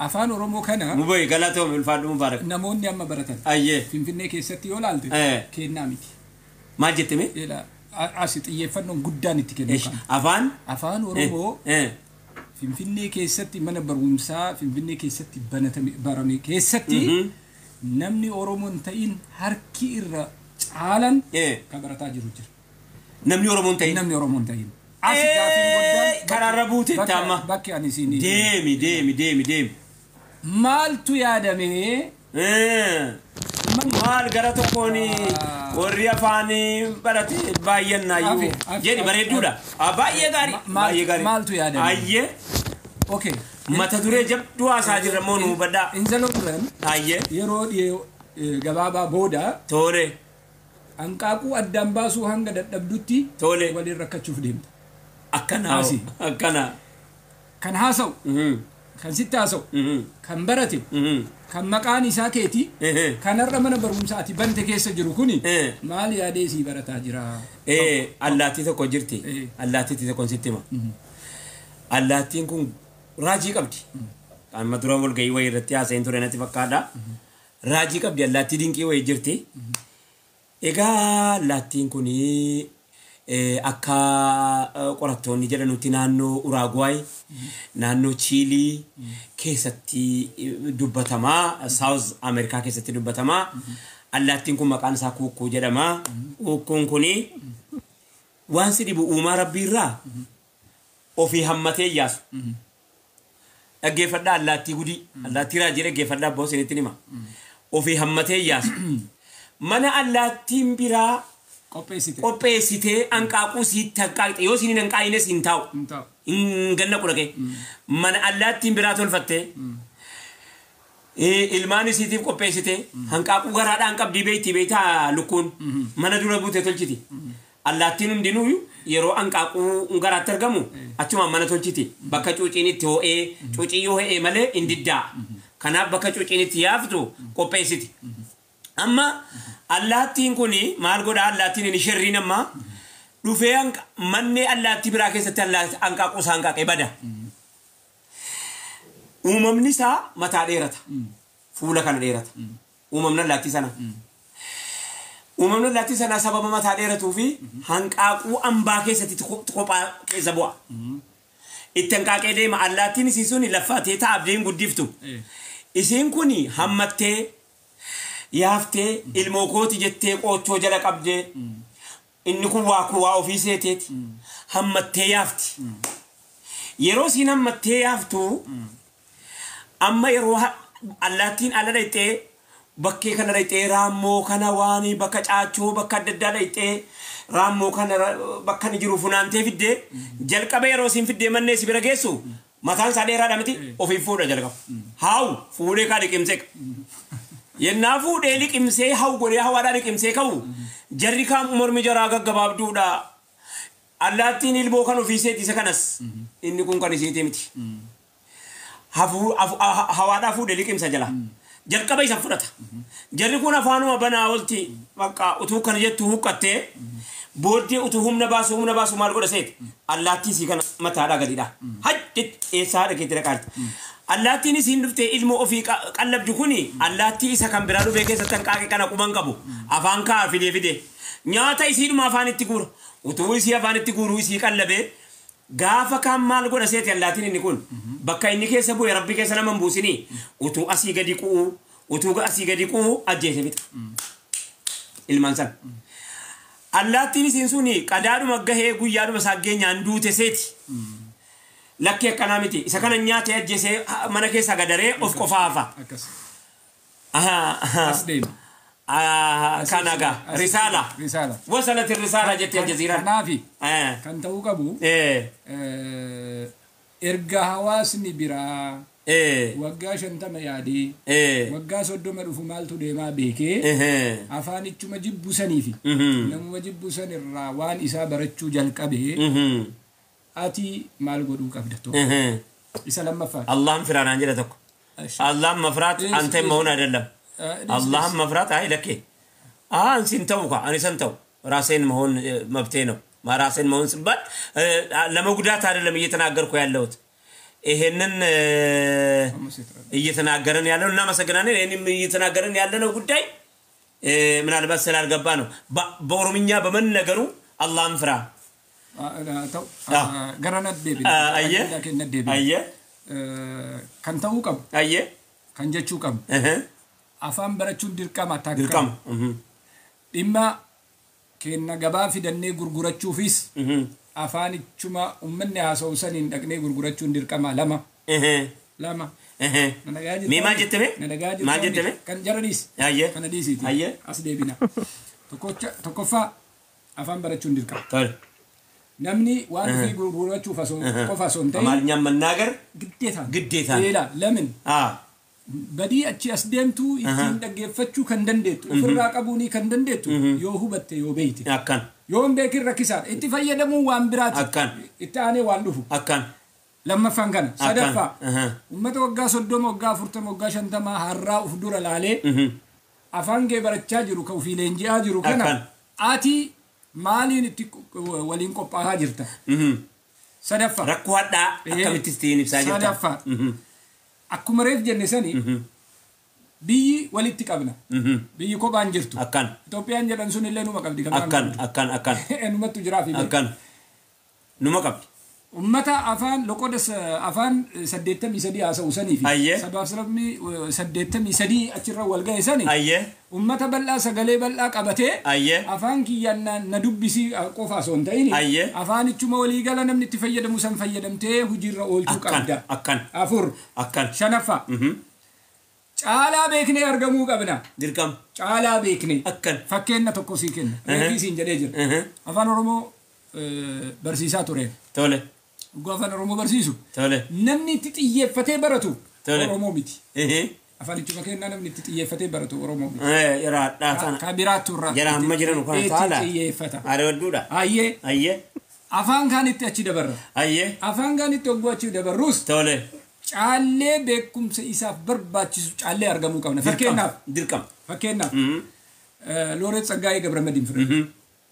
afaan oromoo kana mubai galatoom ulfaadhu mubaarak namoonni amma baratan ayyee finfinnee keessatti yoo laalte kennaa miti maal jettime asi xiyyeeffannoon guddaan itti kennu afaan oromoo finfinnee keessatti mana barumsaa finfinnee keessatti barame keessatti namni oromoon ta'in harki irra caalan kan barataa jiru jira namni oromoon ta'in asi gaafin guddaan karaarra buute tamma bakki ani siin deemi maaltu yaadame maal gara tokkoon warri afaan barate baay'annaayyuu jedhi bareedduudha baay'ee gaarii maaltu yaadame ayyee okay mata duree jabduu haasaa jirra moo nu baddaa inzaloodhaan ayyee yeroo dhiyee gabaabaa booda tole hanqaaquu addaan baasuu hanga dadhabdutti tole waliin rakkachuuf deemta akkana kan haasa'u kan sitti haasa'u kan barate kan maqaan isaa keeti kanarra mana barumsaati bante keessa jiru kuni maal yaadee sii barataa jira allaattii tokko jirti allaattii tokko sitti hima allaattiin kun raajii qabdi amma dura wal gahii wayii irratti haasa'in ture natti fakkaadha raajii qabdi allaattii dinqii wayii jirti egaa allaattiin kun akka qorattoonni jedhanutti naannoo Uruguay naannoo Chile keessatti dubbatamaa South America keessatti dubbatamaa allaattiin kun maqaan isaa kukkuu jedhama kukkuun kuni waan si dhibu uumaa rabbiirraa ofii hammatee yaasu dhaggeeffadhaa allaattii gudii allaattii raajii dhaggeeffadhaa abboo isinitti hima ofii hammatee yaasu mana allaattiin biraa qopheessitee hanqaaquu siitti hanqaaqxe yoo isin hanqaaqines hin taa'u hin ganna qudhaqe mana allaattiin biraa tolfattee ilmaan isiitiif qopheessitee hanqaaquu garaadhaan qabdii beeytaa lukkuun mana dura buutee tolchiti allaattiin hundinuu yeroo hanqaaquu garaatti argamu achuma mana tolchiti bakka cuuciin itti ho'ee cuucii yoo ho'ee malee hin diddaa kanaaf bakka cuuciin itti yaaftu qopheessiti amma allaattiin kuni maal godha allaattiin inni sherriin amma dhufee manni allaattii biraa keessatti hanqaaquu isaa hanqaaqee bada uumamni isaa mataa dheerata fuula kana dheerata uumamni allaattii sana uumamni allaattii sana sababa mataa dheeratuu fi hanqaaquu ambaa keessatti kophaa keessa bu'a itti hanqaaqee deema allaattiin isii sun laffaatee taa'abdeen guddiftu isiin kuni hammattee yaaftee ilmoo kooti jettee qoochoo jala qabdee inni kun waa ofii seeteeti hammattee yaafti yeroo siin hammattee yaaftu amma yeroo allaattiin ala dhayxee bakkee kana dhayxee raammoo kana waan bakka caachoo bakka adda addaa dhayxee raammoo kana bakka ni jiru funaantee fiddee jalqaba yeroo siin fiddee mannee si bira geessu mataan isaa dheeraadha miti ofiif fuudha jalqaba haawu fuudhee kaa dhiqimsee yennaa fuudhee liqimsee haw godhee hawaadhaa liqimsee ka'u jarri kaan mormi jaraa gaggabaabduudha allaattiin ilmoo kan ofii seeti isa kanas inni kun kan isiitee miti hawaadhaa fuudhee liqimsa jala jalqaba isa fudhata jarri kun afaanuma banaa olti bakka utuu kana jettu huqqattee booddee utuu humna baasu maal godha seeti allaattii isii kana mataadhaa gadidha hajji eessaa haadha keetti dhaqaarti allaattiin isiin dhuftee ilmoo ofii qallabdu kuni allaattii isa kan biraa dhufee keessatti hanqaaqe kana quban qabu afaan kaa fidee nyaata isiidhuma afaanitti guura utuu isii afaanitti guuruu isii qallabee gaafa kaan maal godha seeti allaattiin inni kun bakka inni keessa bu'e rabbi keessa nama hin buusinii utuu asii gadi qu'u ajjeese fixa ilmaan san allaattiin isiin suni qadaadhuma gahee guyyaadhuma saaggeenyaan duute seeti lakkee akkanaa miti isa kana nyaatee ajjeesee mana keessa gadaree of qofaa hafa kanaga risaala wasalat risaala jettee aljaziiraan kanaafi kan ta'uu qabu erga hawaasni biraa waggaa 50 yaadee waggaa 30 dhufu maaltu deemaa beekee afaanichuma jibbusaniifi namuma jibbusanirraa waan isaa barachuu jalqabee ati maal godhuu qabda tokko isa lammaffaa Allahumma firaan jedha tokko Allahumma mafraat anta mauna adallam Allahumma mafraat ay lakke ansin tawka anisan taw ራሴን መሆን መብቴ ነው ራሴን መሆን ሲባል ለመጉዳት አይደለም እየተናገርኩ ያለሁት ይሄንን እየተናገረን ያለው እና መሰገናኔ እኔም እየተናገረን ያለነው ጉዳይ ምናልባት ስላልገባ ነው በኦሮምኛ በመነገሩ አላህን ፍራ ገረነት ዴቢ አየ kan ta'uu qabu kan jechuu qabu afaan barachuun dirqama taakka dhimma kenna gabaa fidannee gurgurachuufis afaanichuma ummanni haasa'u saniin dhaqnee gurgurachuun dirqama lama mee maal jettame maal jettame kan jaradis kana dhiisiiti as deebina tokkoffaa afaan barachuun dirqama namni waan fi gurgurachuuf qofa son ta'e amarnyaan mannaagar ግዴታ ሌላ ለምን badii achi as deemtu ittiin dhaggeeffachuu kan dandeettu ofirraa qabuunii kan dandeettu yoo hubatte yoo beeyte akkan yoo hin beekin rakkisaadha itti fayyadamuun waan biraati akkan itti aanee waan dhufu akkan lammaffaan kana sadaffaa ummata waggaa 30 waggaa 40 waggaa 50 harraa uf dura laalee afaan gee barachaa jiru ka ofii leenji'aa jiru kana ati maaliin itti waliin qophaa'aa jirta sadaffaa rakkoodhaa akkamitti istiin ibsaa jirta sadaffaa akkuma reef jenne sani biyyi walitti qabna biyyi kophaan jirtu akkan Itoophiyaan jedhan sun illee numa qabdi akkan numattu jiraafi akkan numa qabdi ummata afaan loqoda afaan 83 haasa'u sanii fi sabaaf sababni 83 achirra wal ga'e sanii ummata bal'aa sagalee bal'aa qabatee afaan kiyyaan na dubbisii qofa osoo hin ta'in afaan ichuma walii gala namni itti fayyadamu san fayyadamtee hojiirra oolchuu qabda afur shanaffaa caalaa beeknee argamuu qabna dirqam caalaa beeknee fakkeenya tokko sii kenna reefii siin jedhee jira afaan oromoo barsiisaa ture tole afaan oromoo barsiisu namni itti xiyyeeffatee baratu oromoo miti afaan ichuma kennaa namni itti xiyyeeffatee baratu oromoo miti yaraadhaa kan biraattu irraa jara amma jiran kan taala xiyyeeffata areedduudha ayyee afaan kan itti achi dabarra afaan kan itti ogguu achi dabarrus tole caallee beekumsa isaaf barbaachisu caallee argamuu qabna fakkeenyaaf dirqam fakkeenyaaf Looreet Tsaggaayee Gabramadiin fudhadhu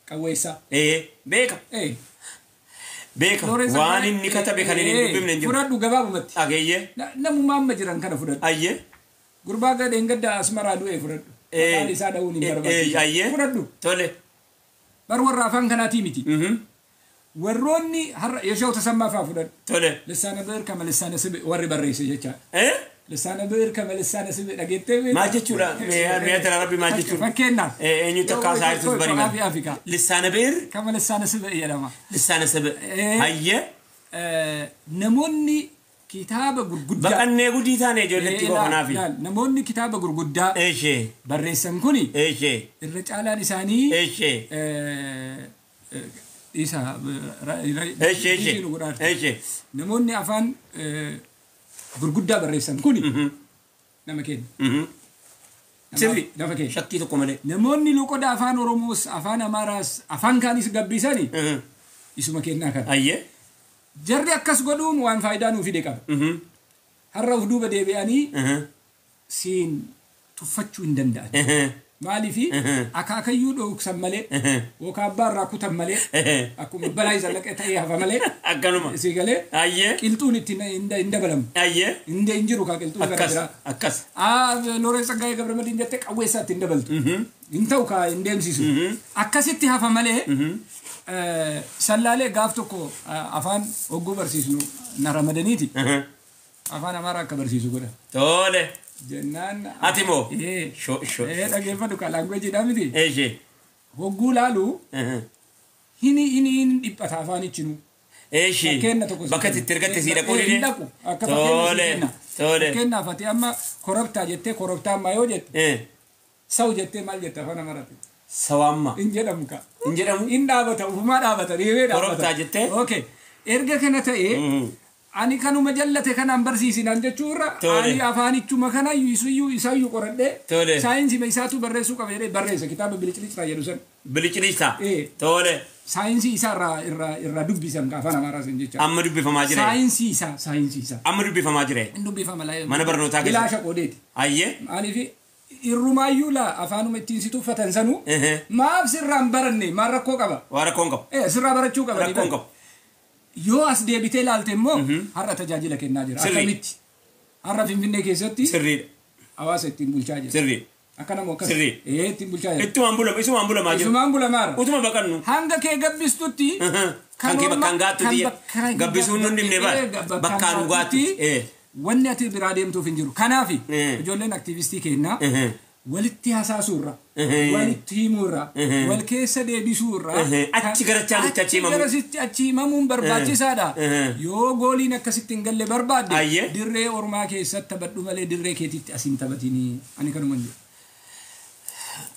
qawweessaa beeka waan inni katabe kan inni dubbifne hin jiru fudhadhu gabaabumatti ageeyye namummaa amma jiran kana fudhadhu gurbaa gadheen gadda asmaraa du'ee fudhadhu afaan isaa dha'uun hin barbaachisu fudhadhu tole bar warra afaan kanaatii miti warroonni har'a Yeshoo Tasammaa fa'aa fudhadhu tole lissaana bi'ir kama lissaana sibi warri barreesse jechaadha lissaana bi'ir kama lissaana sibi dhageettee maal jechuudha mee tara rabbi maal jechuudha fakkeenyaaf eenyu takka saayirtus bari Afrikaa lissaana bi'ir kama lissaana sibi jedhama lissaana sibi hayye namoonni kitaaba gurguddaa baqannee gudii taane ijoolletti boqonaafi namoonni kitaaba gurguddaa barreessan kuni irra caalaan isaanii isa namoonni afaan gurguddaa barreessan kuni nama kenna sirri nama kenna shakkii tokko malee namoonni loqoda afaan oromoos afaan amaaraas afaan kaanis gabbisanii isuma kennaa kana jarri akkas godhuun waan faayidaa nuuf fide qaba har'a of duuba deebi'anii siin tuffachuu hin danda'an maalifi akaakayyuu dhooksan malee yookaan abbaa irraa kutan malee akkuma balaa isa laqee ta'ee hafa malee akkanuma si galee qilxuun itti hin dabalamu hin jiru kaa qilxuun gara biraa akkas Looreet Tsaggaayee Gabramadiin jettee qawweessaa itti hin dabaltu hin ta'u kaa hin deemsisu akkasitti hafa malee sallaalee gaaf tokko afaan hogguu barsiisnu na ramadaniiti afaan amaaraa akka barsiisu godha tole jennaan atimo dhageeffadhu ka laangweejiidhaa miti hogguu laalu hin dhiphata afaanichinu bakka itti ergatte sii dhaquu hin dhaqu akka fakkeenyaaf ati amma korobtaa jettee korobtaa ammaa yoo jette sawu jettee maal jette afaan amaaraatti sawamma hin jedhamu ka hin jedhamu hin dhaabata ufumaa dhaabata riibee dhaabata korobtaa jettee erga kana ta'ee ani kanuma jallate kanaan barsiisinaan jechuurra ani afaanichuma kana iyyuu isaayyuu qoradhee saayinsii isaatu barreessuu qaba jedhee barreessa kitaaba biliciliichaa jedhu san biliciliichaa tole saayinsii isaa irraa dubbisan afaan amaaraa jecha amma dubbifamaa jira saayinsii isaa amma dubbifamaa jira hin dubbifama mana barnootaa keessatti bilaasha qoodeeti ayyee maaliif irrumaayyuu laa afaanuma ittiin si tuffatan sanuu maaf sirraan baranne maal rakkoo qaba waa rakkoon qaba sirraa barachuu qaba rakkoon qaba yoo as deebitee ilaalte immoo har'a tajaajila kennaa jira akkamitti har'a Finfinnee keessatti sirriidha hawaasa ittiin bulchaa jira sirriidha akka nama akkas ittiin bulchaa jira isumaan bulamaa jira isumaan bulamaara utuma baqannu hanga kee gabbistutti kan kee bakkaan gaattutti gabbisuun nun dhimne bakkaan gaatti wanni ati biraa deemtuuf hin jiru kanaaf ijoolleen aktiivistii kennaa walitti hasaasuurra walitti himuurra wal keessa deebisuurra achi garachaanitti achi himamuun barbaachisaadha yoo gooliin akkasitti hin galle barbaadde dirree ormaa keessatti taphadhu malee dirree keetitti asiin taphatinii ani kanuma jiru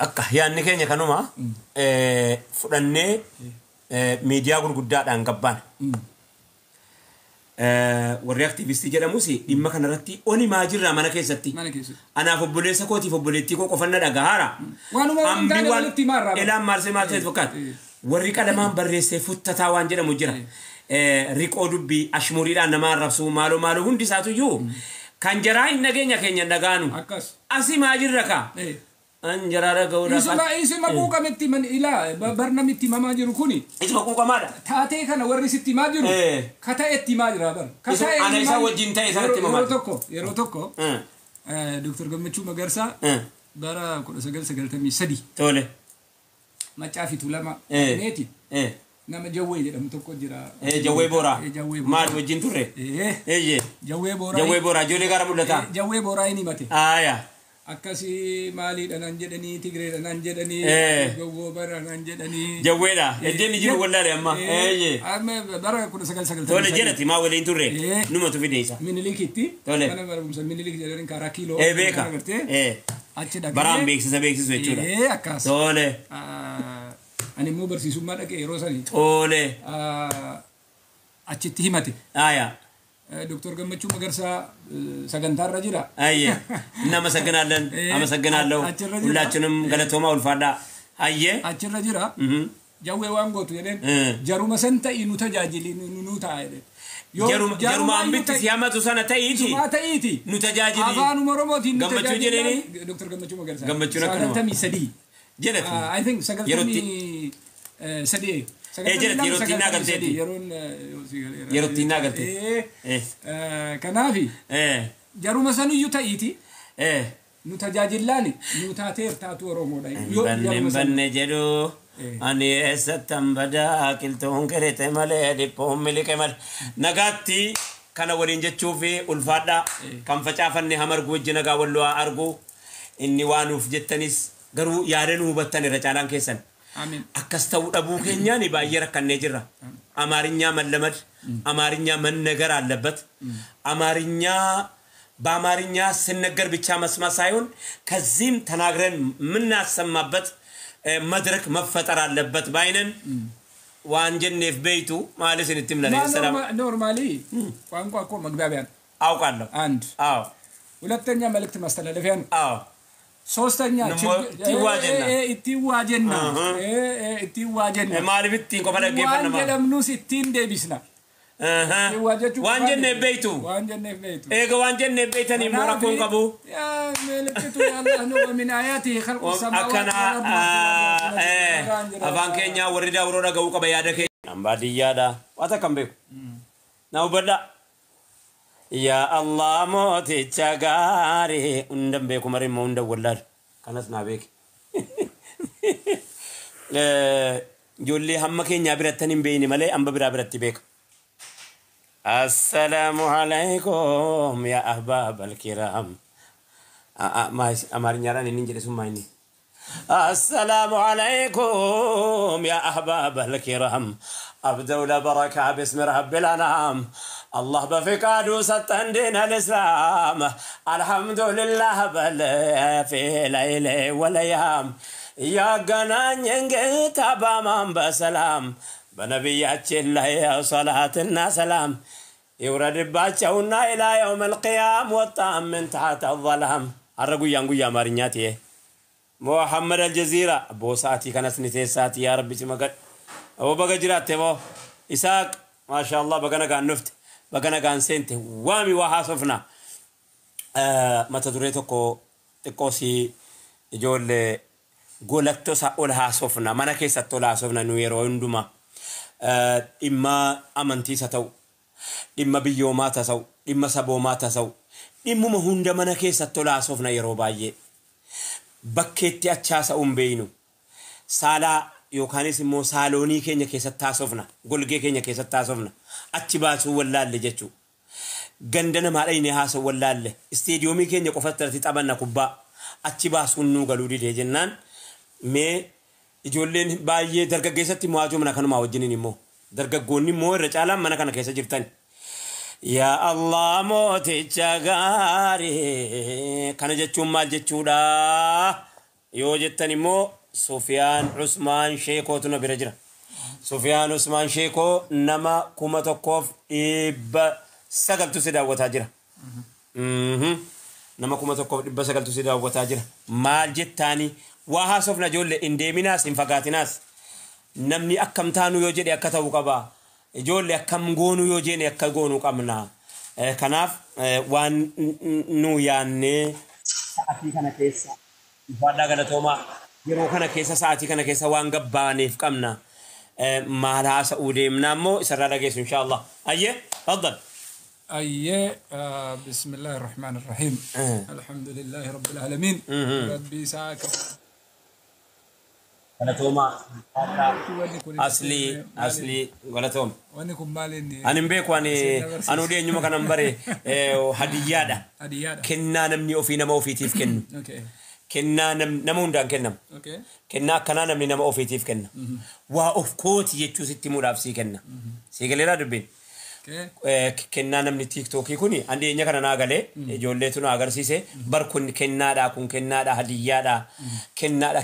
akka yaanni keenya kanuma fudhannee miidiyaa gurguddaadhaan gabbaan warri aktiivistii jedhamus dhimma kanarratti oni maa jirra mana keessatti anaaf obboleessa kootiif obboleettii koo qofanna dhagahaara ambii waan elaan maarsee maal ta'e fakkaata warri qalamaan barreessee futtataa waan jedhamu jira riqoo dubbii ashmuriidhaan nama arrabsuu maaloo hundi isaatuyyuu kan jaraa hin nageenya keenya dhagaanu asii maa jirra kaa anjaraara ga'uudhaaf isuma quuqametti man ilaa barnamitti himamaa jiru kuni isuma quuqamaadha taatee kana warri sitti himaa jiru ka ta'etti himaa jira bar ana isaa wajjin ta'e sanatti himamaa yeroo tokko دكتور قمتشو مقرسا برا كل سجل تمي سدي تولي ما تعرفي تولما نيتي نما جوي جدا متوقع جرا جوي بورا مال وجين توري جوي بورا جولي غارم لتا جوي بورا إني ماتي akkasi maali dhanan jedhanii tigree dhanan jedhanii gowwobara dhanan jedhanii jawweedha ejjeni jiru wallahi amma amma bara kun sagal tole jedhati ma waliin turre numa tu fideesa minilikitti kana barumsa minilik jedhanii karaa kiiloo beeka achi dhaqee baraan beeksisa beeksisu jechuudha akkas tole ani immoo barsiisummaa dhaqee yeroo sanii tole achitti himate دكتور قمتشو مقرسا سجنتار رجلا أيه إنما سجنالن أما سجنالو ولا تنم قلتهما والفادا أيه أشر رجلا جوّي وانغوتو يدين جروما سنتا إنو تجاجلي إنو تايدين جروما أمبت سيامة سنة تأيتي ما تأيتي نتجاجلي أفانو مرموتي قمتشو جريني دكتور قمتشو مقرسا قمتشو نكنوا سجنتامي سدي جلتي I think سجنتامي سدي جلت يروتينا قلتي يروتينا قلتي كنافي جرو مثلا يتأيتي نتجاجلاني نتاتير تاتو رومو داي بن جرو أني ستم بدا كلتون كريت مالي دبهم ملك مال نغاتي كان ولين جتشوفي الفادا كم فشافني همر جوج نغا ولوا أرجو إني وانوف جتنيس غرو يارنو بتني رجالان كيسن آمين أكستو أبوك إني بايرة كنجرة أمارينيا من لمد أمارينيا من نجار اللبت أمارينيا بأمارينيا سنجر بتشامس مسايون كزيم تناغرن من ناس سمبت مدرك مفتر اللبت باينن وانجن في بيتو ما لسه نتمنى السلام نورمالي وانكو أكو مقبابين أو كله and أو ولا تنيا ملك تمثل لفين أو سوستانيا اتواجنا مالي بتين كفلا كيف أنا ما وانجلمنوس التين ديبسنا وانجن بيتو إيه وانجن بيتني مراكون كابو يا ملكتو يا الله نور من آياته خلق السماوات والأرض أفان كينيا وردا وردا جو كبيادك نبادي يادا واتكم بيو نوبدا يا الله موتي تجاري undam beku mari mo unda wallar kanas na bek jolli hamma kenya birattanin beeni male amba bira biratti bek assalamu alaykum ya ahbab alkiram ma amar nyaran ni jere summa ni السلام عليكم يا أحباب الكرام أبدأ لبركة باسم رب الأنام الله بفقاده ستندين الإسلام الحمد لله بل في ليلة والأيام يا قنان ينقيت بامام بسلام بنبيات الله صلاة سلام يورد باتشونا إلى يوم القيام والطعام من تحت الظلام الرقو ينقو يا مارنياتي محمد الجزيرة أبو ساتي كانت نتي ساتي يا ربي تمقد أبو بقجرات تبو إساق ما شاء الله بقنا كان نفت بقنا كان سنت وامي وحاسفنا ما تدريتكو تقوسي جول قولتو سأقول حاسفنا ما نكيسة تقول حاسفنا نويرو اندما إما أمنتي ستو إما بيومات سو إما سبومات سو إما مهند ما نكيسة تقول حاسفنا يرو بايه bakkeetti achaasa umbeeynu saala yookaanis immoo saaloonii keenya keessatti taasofna golgee keenya keessatti taasofna achi baasuu wallaalle jechuu ganda namaa dhayne haasoo wallaalle isteediyoomii keenya qofatti irratti taphanna kubbaa achi baasuun nuu galuu didee jennaan mee ijoolleen baay'ee dargaggeessatti mo'aachuu mana kanumaa wajjiniin immoo dargaggoonni immoo irra caalaan mana kana keessa jirtan يا الله موتي تجاري كان جتشوم مال جتشودا يوجدتني مو سفيان عثمان شيكو تنا برجرة سفيان عثمان شيكو نما كوما تكوف إب سقل تسيدا وتاجرة نما كوما تكوف إب سقل تسيدا وتاجرة مال جتاني وها سفنا جول إنديميناس إنفقاتناس نمني أكم تانو يوجد أكتبو كبا ijoollee akkam goonuu yoo jeene akka goonuu qabna kanaaf waan nu yaannee sa'atii kana keessa ifaadhaa galatoomaa yeroo kana keessa sa'atii kana keessa waan gabbaaneef qabna maal haasa'uu deemnaa immoo isarraa dhageessu inshaallah ayyee faddal أيه بسم الله الرحمن الرحيم الحمد لله رب العالمين ربي ساك غلطوما أصلي غلطوم ونكم مالين أنا مبيك واني أنا ودي أنيما كان نمبري هدية هدية كنا نمني أوفينا ما أوفيتيف كن أوكي كنا نمون دان كنم أوكي كنا كنا نمني نما أوفيتيف كنا وأوف كوت يجتو ستي مرافسي كنا سيقلي لا دبين كنا نمني تيك توكي كوني عندي إني كنا ناقلة جولة ناقر سيسه بركون كنا دا كون كنا دا هدية دا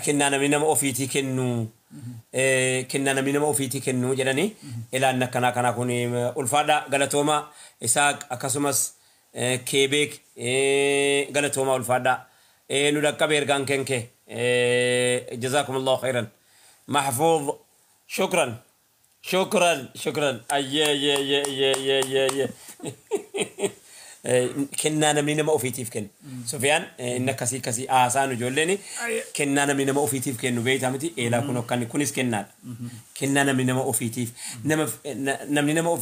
كنا نمني نما أوفيتي كنو كنا نمني نما أوفيتي كنو جلني إلا أن كنا كوني ألفادا غلطوما إساق أكاسومس كيبك غلطوما ألفادا ندك بيرغان كنك جزاكم الله خيرا محفوظ شكرا أي كنا نمني نما أوفيتيف كن سفيان إنك كسي آسان جولني كنا نمني نما أوفيتيف كن نبيت عمتي إلا كنا كونس كنا نمني نما أوفيتيف نمني نما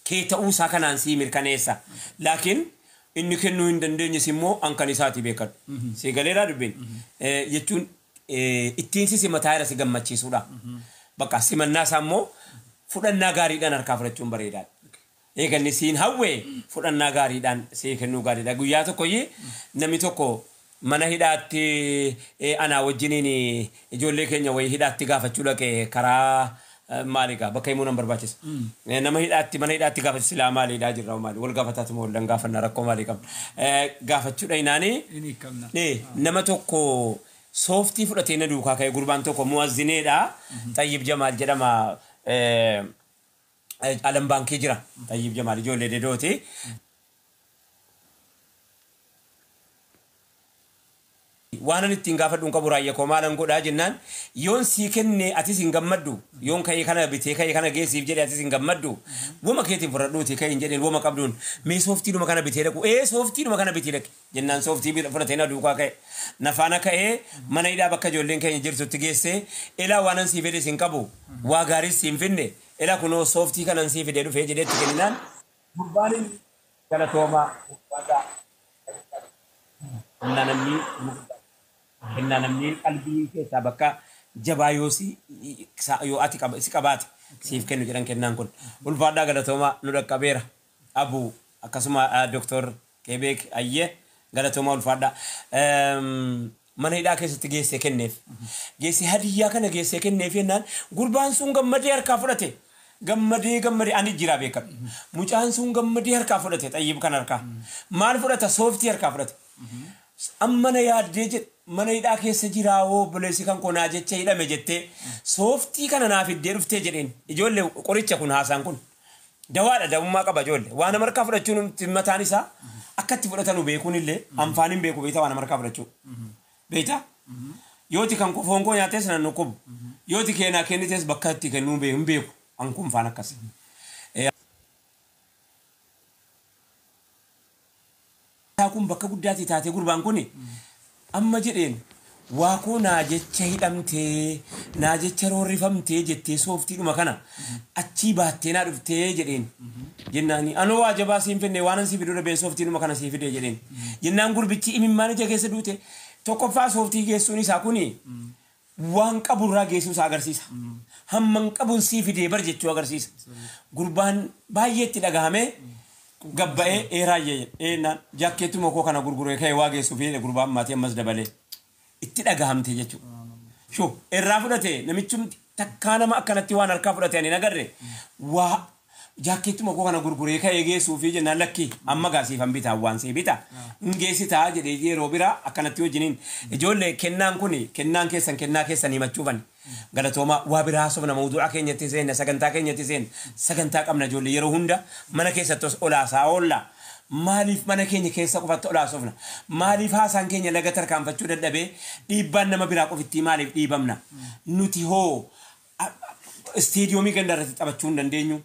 كي تأوسا كان أنسي مركنيسا لكن إني كنو إندندني سمو أنكنيساتي بيكر سيغاليرا دبين يتون إتينسي سمتايرا سيغمتشي سودا بقى سمنا سامو فدنا غاري دان اركا فرچون بريدان ايغني سين هاوي فدنا غاري دان سيكنو غاري دا غياتو كوي نمي توكو mana hidatti ana wajjinini ijoollee keenya way hidatti gaafachuu dhaqe karaa maaliga bakka imuu nan barbaachisa nama hidatti mana hidatti gaafachuu silaa maaliidha jirra maali wal gaafataatu moo dan gaafanna rakkoo maali qab gaafachuu dhainaani nama tokko softii fudhatee na duukaa ka'e gurbaan tokko muwazzineedha Tayyib Jamaal jedhama alam baankii jira Tayyib Jamaal ijoollee dedooti وانا نتنقى فدون كبرايا كمالا نقول جنان يون سيكني أتيسين جمدو يون كاي كنا بتيكاي كنا جيسي بجري أتيسين جمدو وما كيتي فردو تيكاي إنجيل وما قبلون مي سوفتي لو ما كنا بتيرك إيه سوفتي لو ما كنا بتيرك جنان سوفتي بفرتنا دوكا كاي نفانا كاي من إذا بكا جولين كاي إنجيل سوتيجيسي إلا وانا سيفيدي سينكابو واغاري سينفيني إلا كنو سوفتي كنا سيفيدي دو فيجي تكنينان مبالين كنا توما وادا نانمي إننا نمني قلبي كسبكا جبايوسي يو أتي كبات سيف كنو جران كنا نقول والفادا قال توما نور كبيرة أبو أكسما دكتور كيبك أيه قال توما والفادا من هيدا كيس تجي سكن نيف جيسي هدية كنا جي سكن نيف ينان قربان سون قمدي أركافرته قمدي أني جرا بيكر مجان سون قمدي أركافرته طيب كان أركا ما نفرته سوفتي أركافرته أمنا يا ديجت من إذا كيس جراو بلسي كان كنا جت شيء لا مجتة سوفتي كان نافد ديرف تجرين يجول قريتش كون هاسان كون دوال دوم ما كبجول وانا مركب رجون تمتاني سا أكتر فرتانو بيكون اللي أمفانين بيكو بيتا وانا مركب رجو بيتا يوتي كان كوفون كون ياتس ننكوب يوتي كنا كنيتس بكتي كنوم بيكو أنكم فانا كسي تاكم بكا قداتي تاتي قربان كوني أما جدين واكو ناجت شهيدمتي ناجت شرورفمتي جتي سوفتي مكانا أتشي باتينا رفتي جدين جناني أنا واجبا سيمفني وانا سيفيدو بين سوفتي مكانا سيفيدو جدين جنان قربتي إمي مانجا كيسا دوتي توقفا سوفتي كيسوني ساكوني وان قبورا كيسو ساقرسيسا هم من قبون سيفيدي برجتو أقرسيسا قربان بايتي لغامي gabbaa'ee eeraayyee naan jaakkeetti mokoo kana gurguree ka'ee waa geessu fi gurbaan maatii ammas dabalee itti dhagahamte jechuudha. Shoo irraa fudhate namichum takkaa nama akkanatti waan harkaa fudhate ani nagarre waa jaakkeetti mokoo kana gurguree ka'ee geessu fi jennaan lakki amma gaasiifan bitaa waan see bita ngeessitaa jedhee yeroo biraa akkanatti wajjiniin ijoollee kennaan kuni kennaan keessan himachuufan. galatooma waa biraa sobna mawduu'a keenyatti seen sagantaa keenyatti seen sagantaa qabna ijoollee yeroo hunda mana keessatti olaasaa oolla maaliif mana keenya keessa qofatti olaasofna maaliif haasaan keenya laga tarkaanfachuu dadhabee dhiibbaan nama biraa qofitti maaliif dhiibamna nuti hoo isteediyoomii gandaarratti taphachuu hin dandeenyu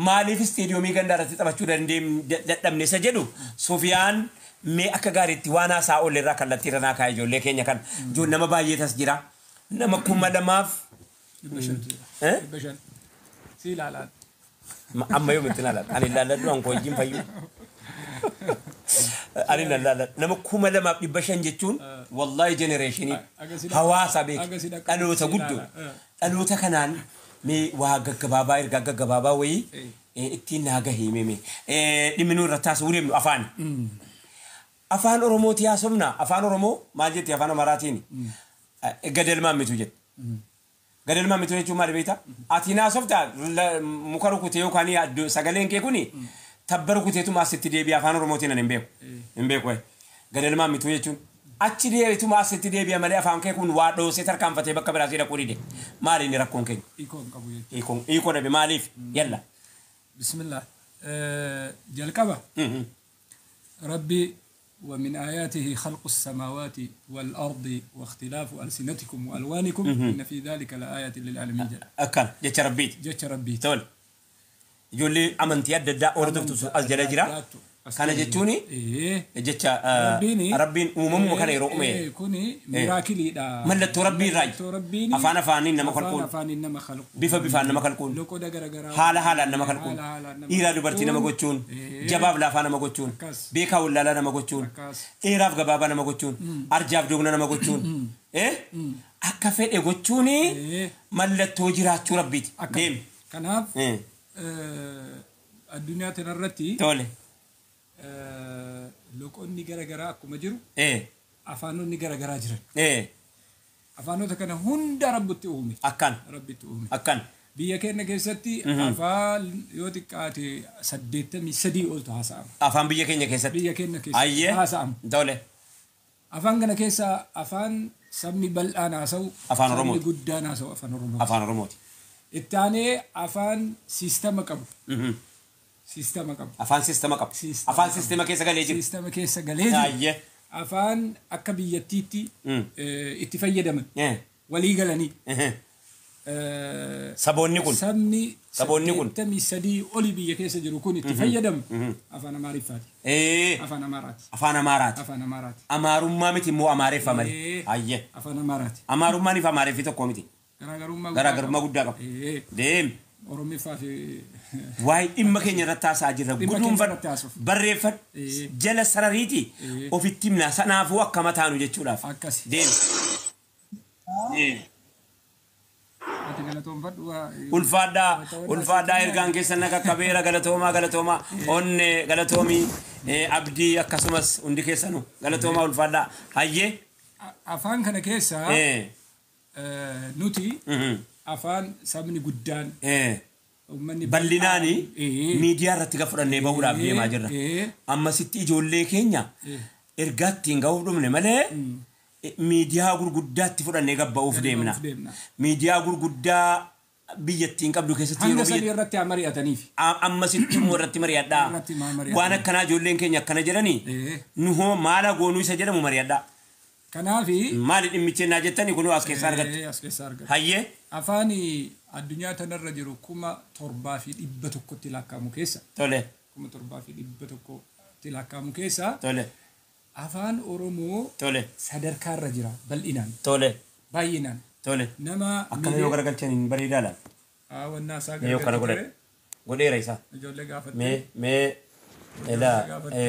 maaliif isteediyoomii gandaarratti taphachuu dadhabne isa jedhu Sufiyaan mee akka gaariitti waan haasaa oolleerraa kallattii irra naa kaa'e ijoollee keenya kan nama baay'eetas jira. nama kuma lamaaf سيلا amma yoo miti nala ani laaladhu an koojjiin fayyu ani laalala nama kuma lamaaf dhibba shan jechuun wallahi generationi hawaasa beek dhaloota guddoo dhaloota kanaan mee waa gaggabaabaa ergaa gaggabaabaa wayii ittiin naaga himeme dhiminuu irra taasisuu deemnu afaan oromooti haasofna afaan oromoo maal jetti afaan amaraatiin gadelmaan mitu jette gadelmaan mitu jechuun maal beektaa ati haasoftaa muka rukutee yookaan sagaleen kee kuni tabba rukuteetu maasitti deebi'ee afaan oromootiin hin beeku gadelmaan mitu jechuun achi deebitu maasitti deebi'ee malee afaan kee kun waa dhoosee tarkaanfatee bakka biraasii dhaquu dide maali inni rakkoon keenya hiikoo dhabe maaliif yalla bismillah jalqaba rabbi ومن آياته خلق السماوات والأرض واختلاف ألسنتكم وألوانكم إن في ذلك لآيات للعالمين أكل جت ربيت تول يقول لي أمنت يد الداء وردفت أسجل جرا كان جتوني جت ربين ومم كان يرومي كوني مراكلي دا ملت ربي راي أفانا فاني نما خلقون بيفا نما خلقون حالا نما خلقون إيرا دبرتي نما قوتشون جباب لا فانا نما قوتشون بيكا ولا لا نما قوتشون إيراف غبابا نما قوتشون أرجاف دوغنا نما قوتشون أكفت قوتشوني ملت وجرات ربيت ديم كناف الدنيا تنرتي تولي لوكوني غرغرا كما جيرو افانوني غرغرا جيرن افانو تكن هند ربتي اومي اكن ربتي اومي اكن بيا كن كيستي افال يوتيكاتي سديتمي سدي اولتو حسام افان بيا كن كيستي بيا كن كيستي حسام دوله افان كن كيسا افان سمي بل انا سو افان روموت غدانا سو افان روموت الثاني افان سيستم كب سيستم كب أفان سيستم كب أفان سيستم كيسة غليجي سيستم كيسة غليجي أيه أفان أكبيتيتي اتفاية دم ولي غلاني سبوني كون سبوني كون تمي سدي أوليبيا كيسة جروكوني اتفاية دم أفان معرفاتي أفان أمارات أمارو ما متي مو أماري فمالي أيه أفان أمارات أمارو ما نفا أماري في تكومتي غراغر ما قد ديم أرومي فافي واي إما كن يرتاسا جرا قدوم بريفت جل سراريتي وفي التمنا سنافوا كما تانو جتشولاف دين ulfaada ergaan keessan naga kabeera galatooma onne galatoomi abdii akkasumas hundi keessanu galatooma ulfaada hayyee afaan kana keessa nuti afaan sabni guddaan bal'inaani miidiyaa irratti gafudhannee bahuudhaaf deemaa jirra ammasitti ijoollee keenya ergaatti hin ga'uuf dhumne malee miidiyaa gurguddaatti fudhannee gabba'uuf deemna miidiyaa gurguddaa biyyattiin qabdu keessatti hanga sadii irratti mari'ataniif ammasitti immoo irratti mari'adhaa waan akkanaa ijoolleen keenya akkana jedhanii nu hoo maala goonuu isa jedhamu mari'adhaa kanaafi maali dhimmichennaa jettanii kunuu as keessaa argatte hayyee afaani addunyaa tanarra jiru 7,100 lakkaa'amu keessa tole 7,100 lakkaa'amu keessa tole afaan oromoo tole sadarkaarra jira bal'inaan tole baay'inaan tole nama akkana yoo garagalchaniin bareedaa laal wannaa isaa yoo kana godheera isaa ijoollee gaafatte mee elaa gaafatte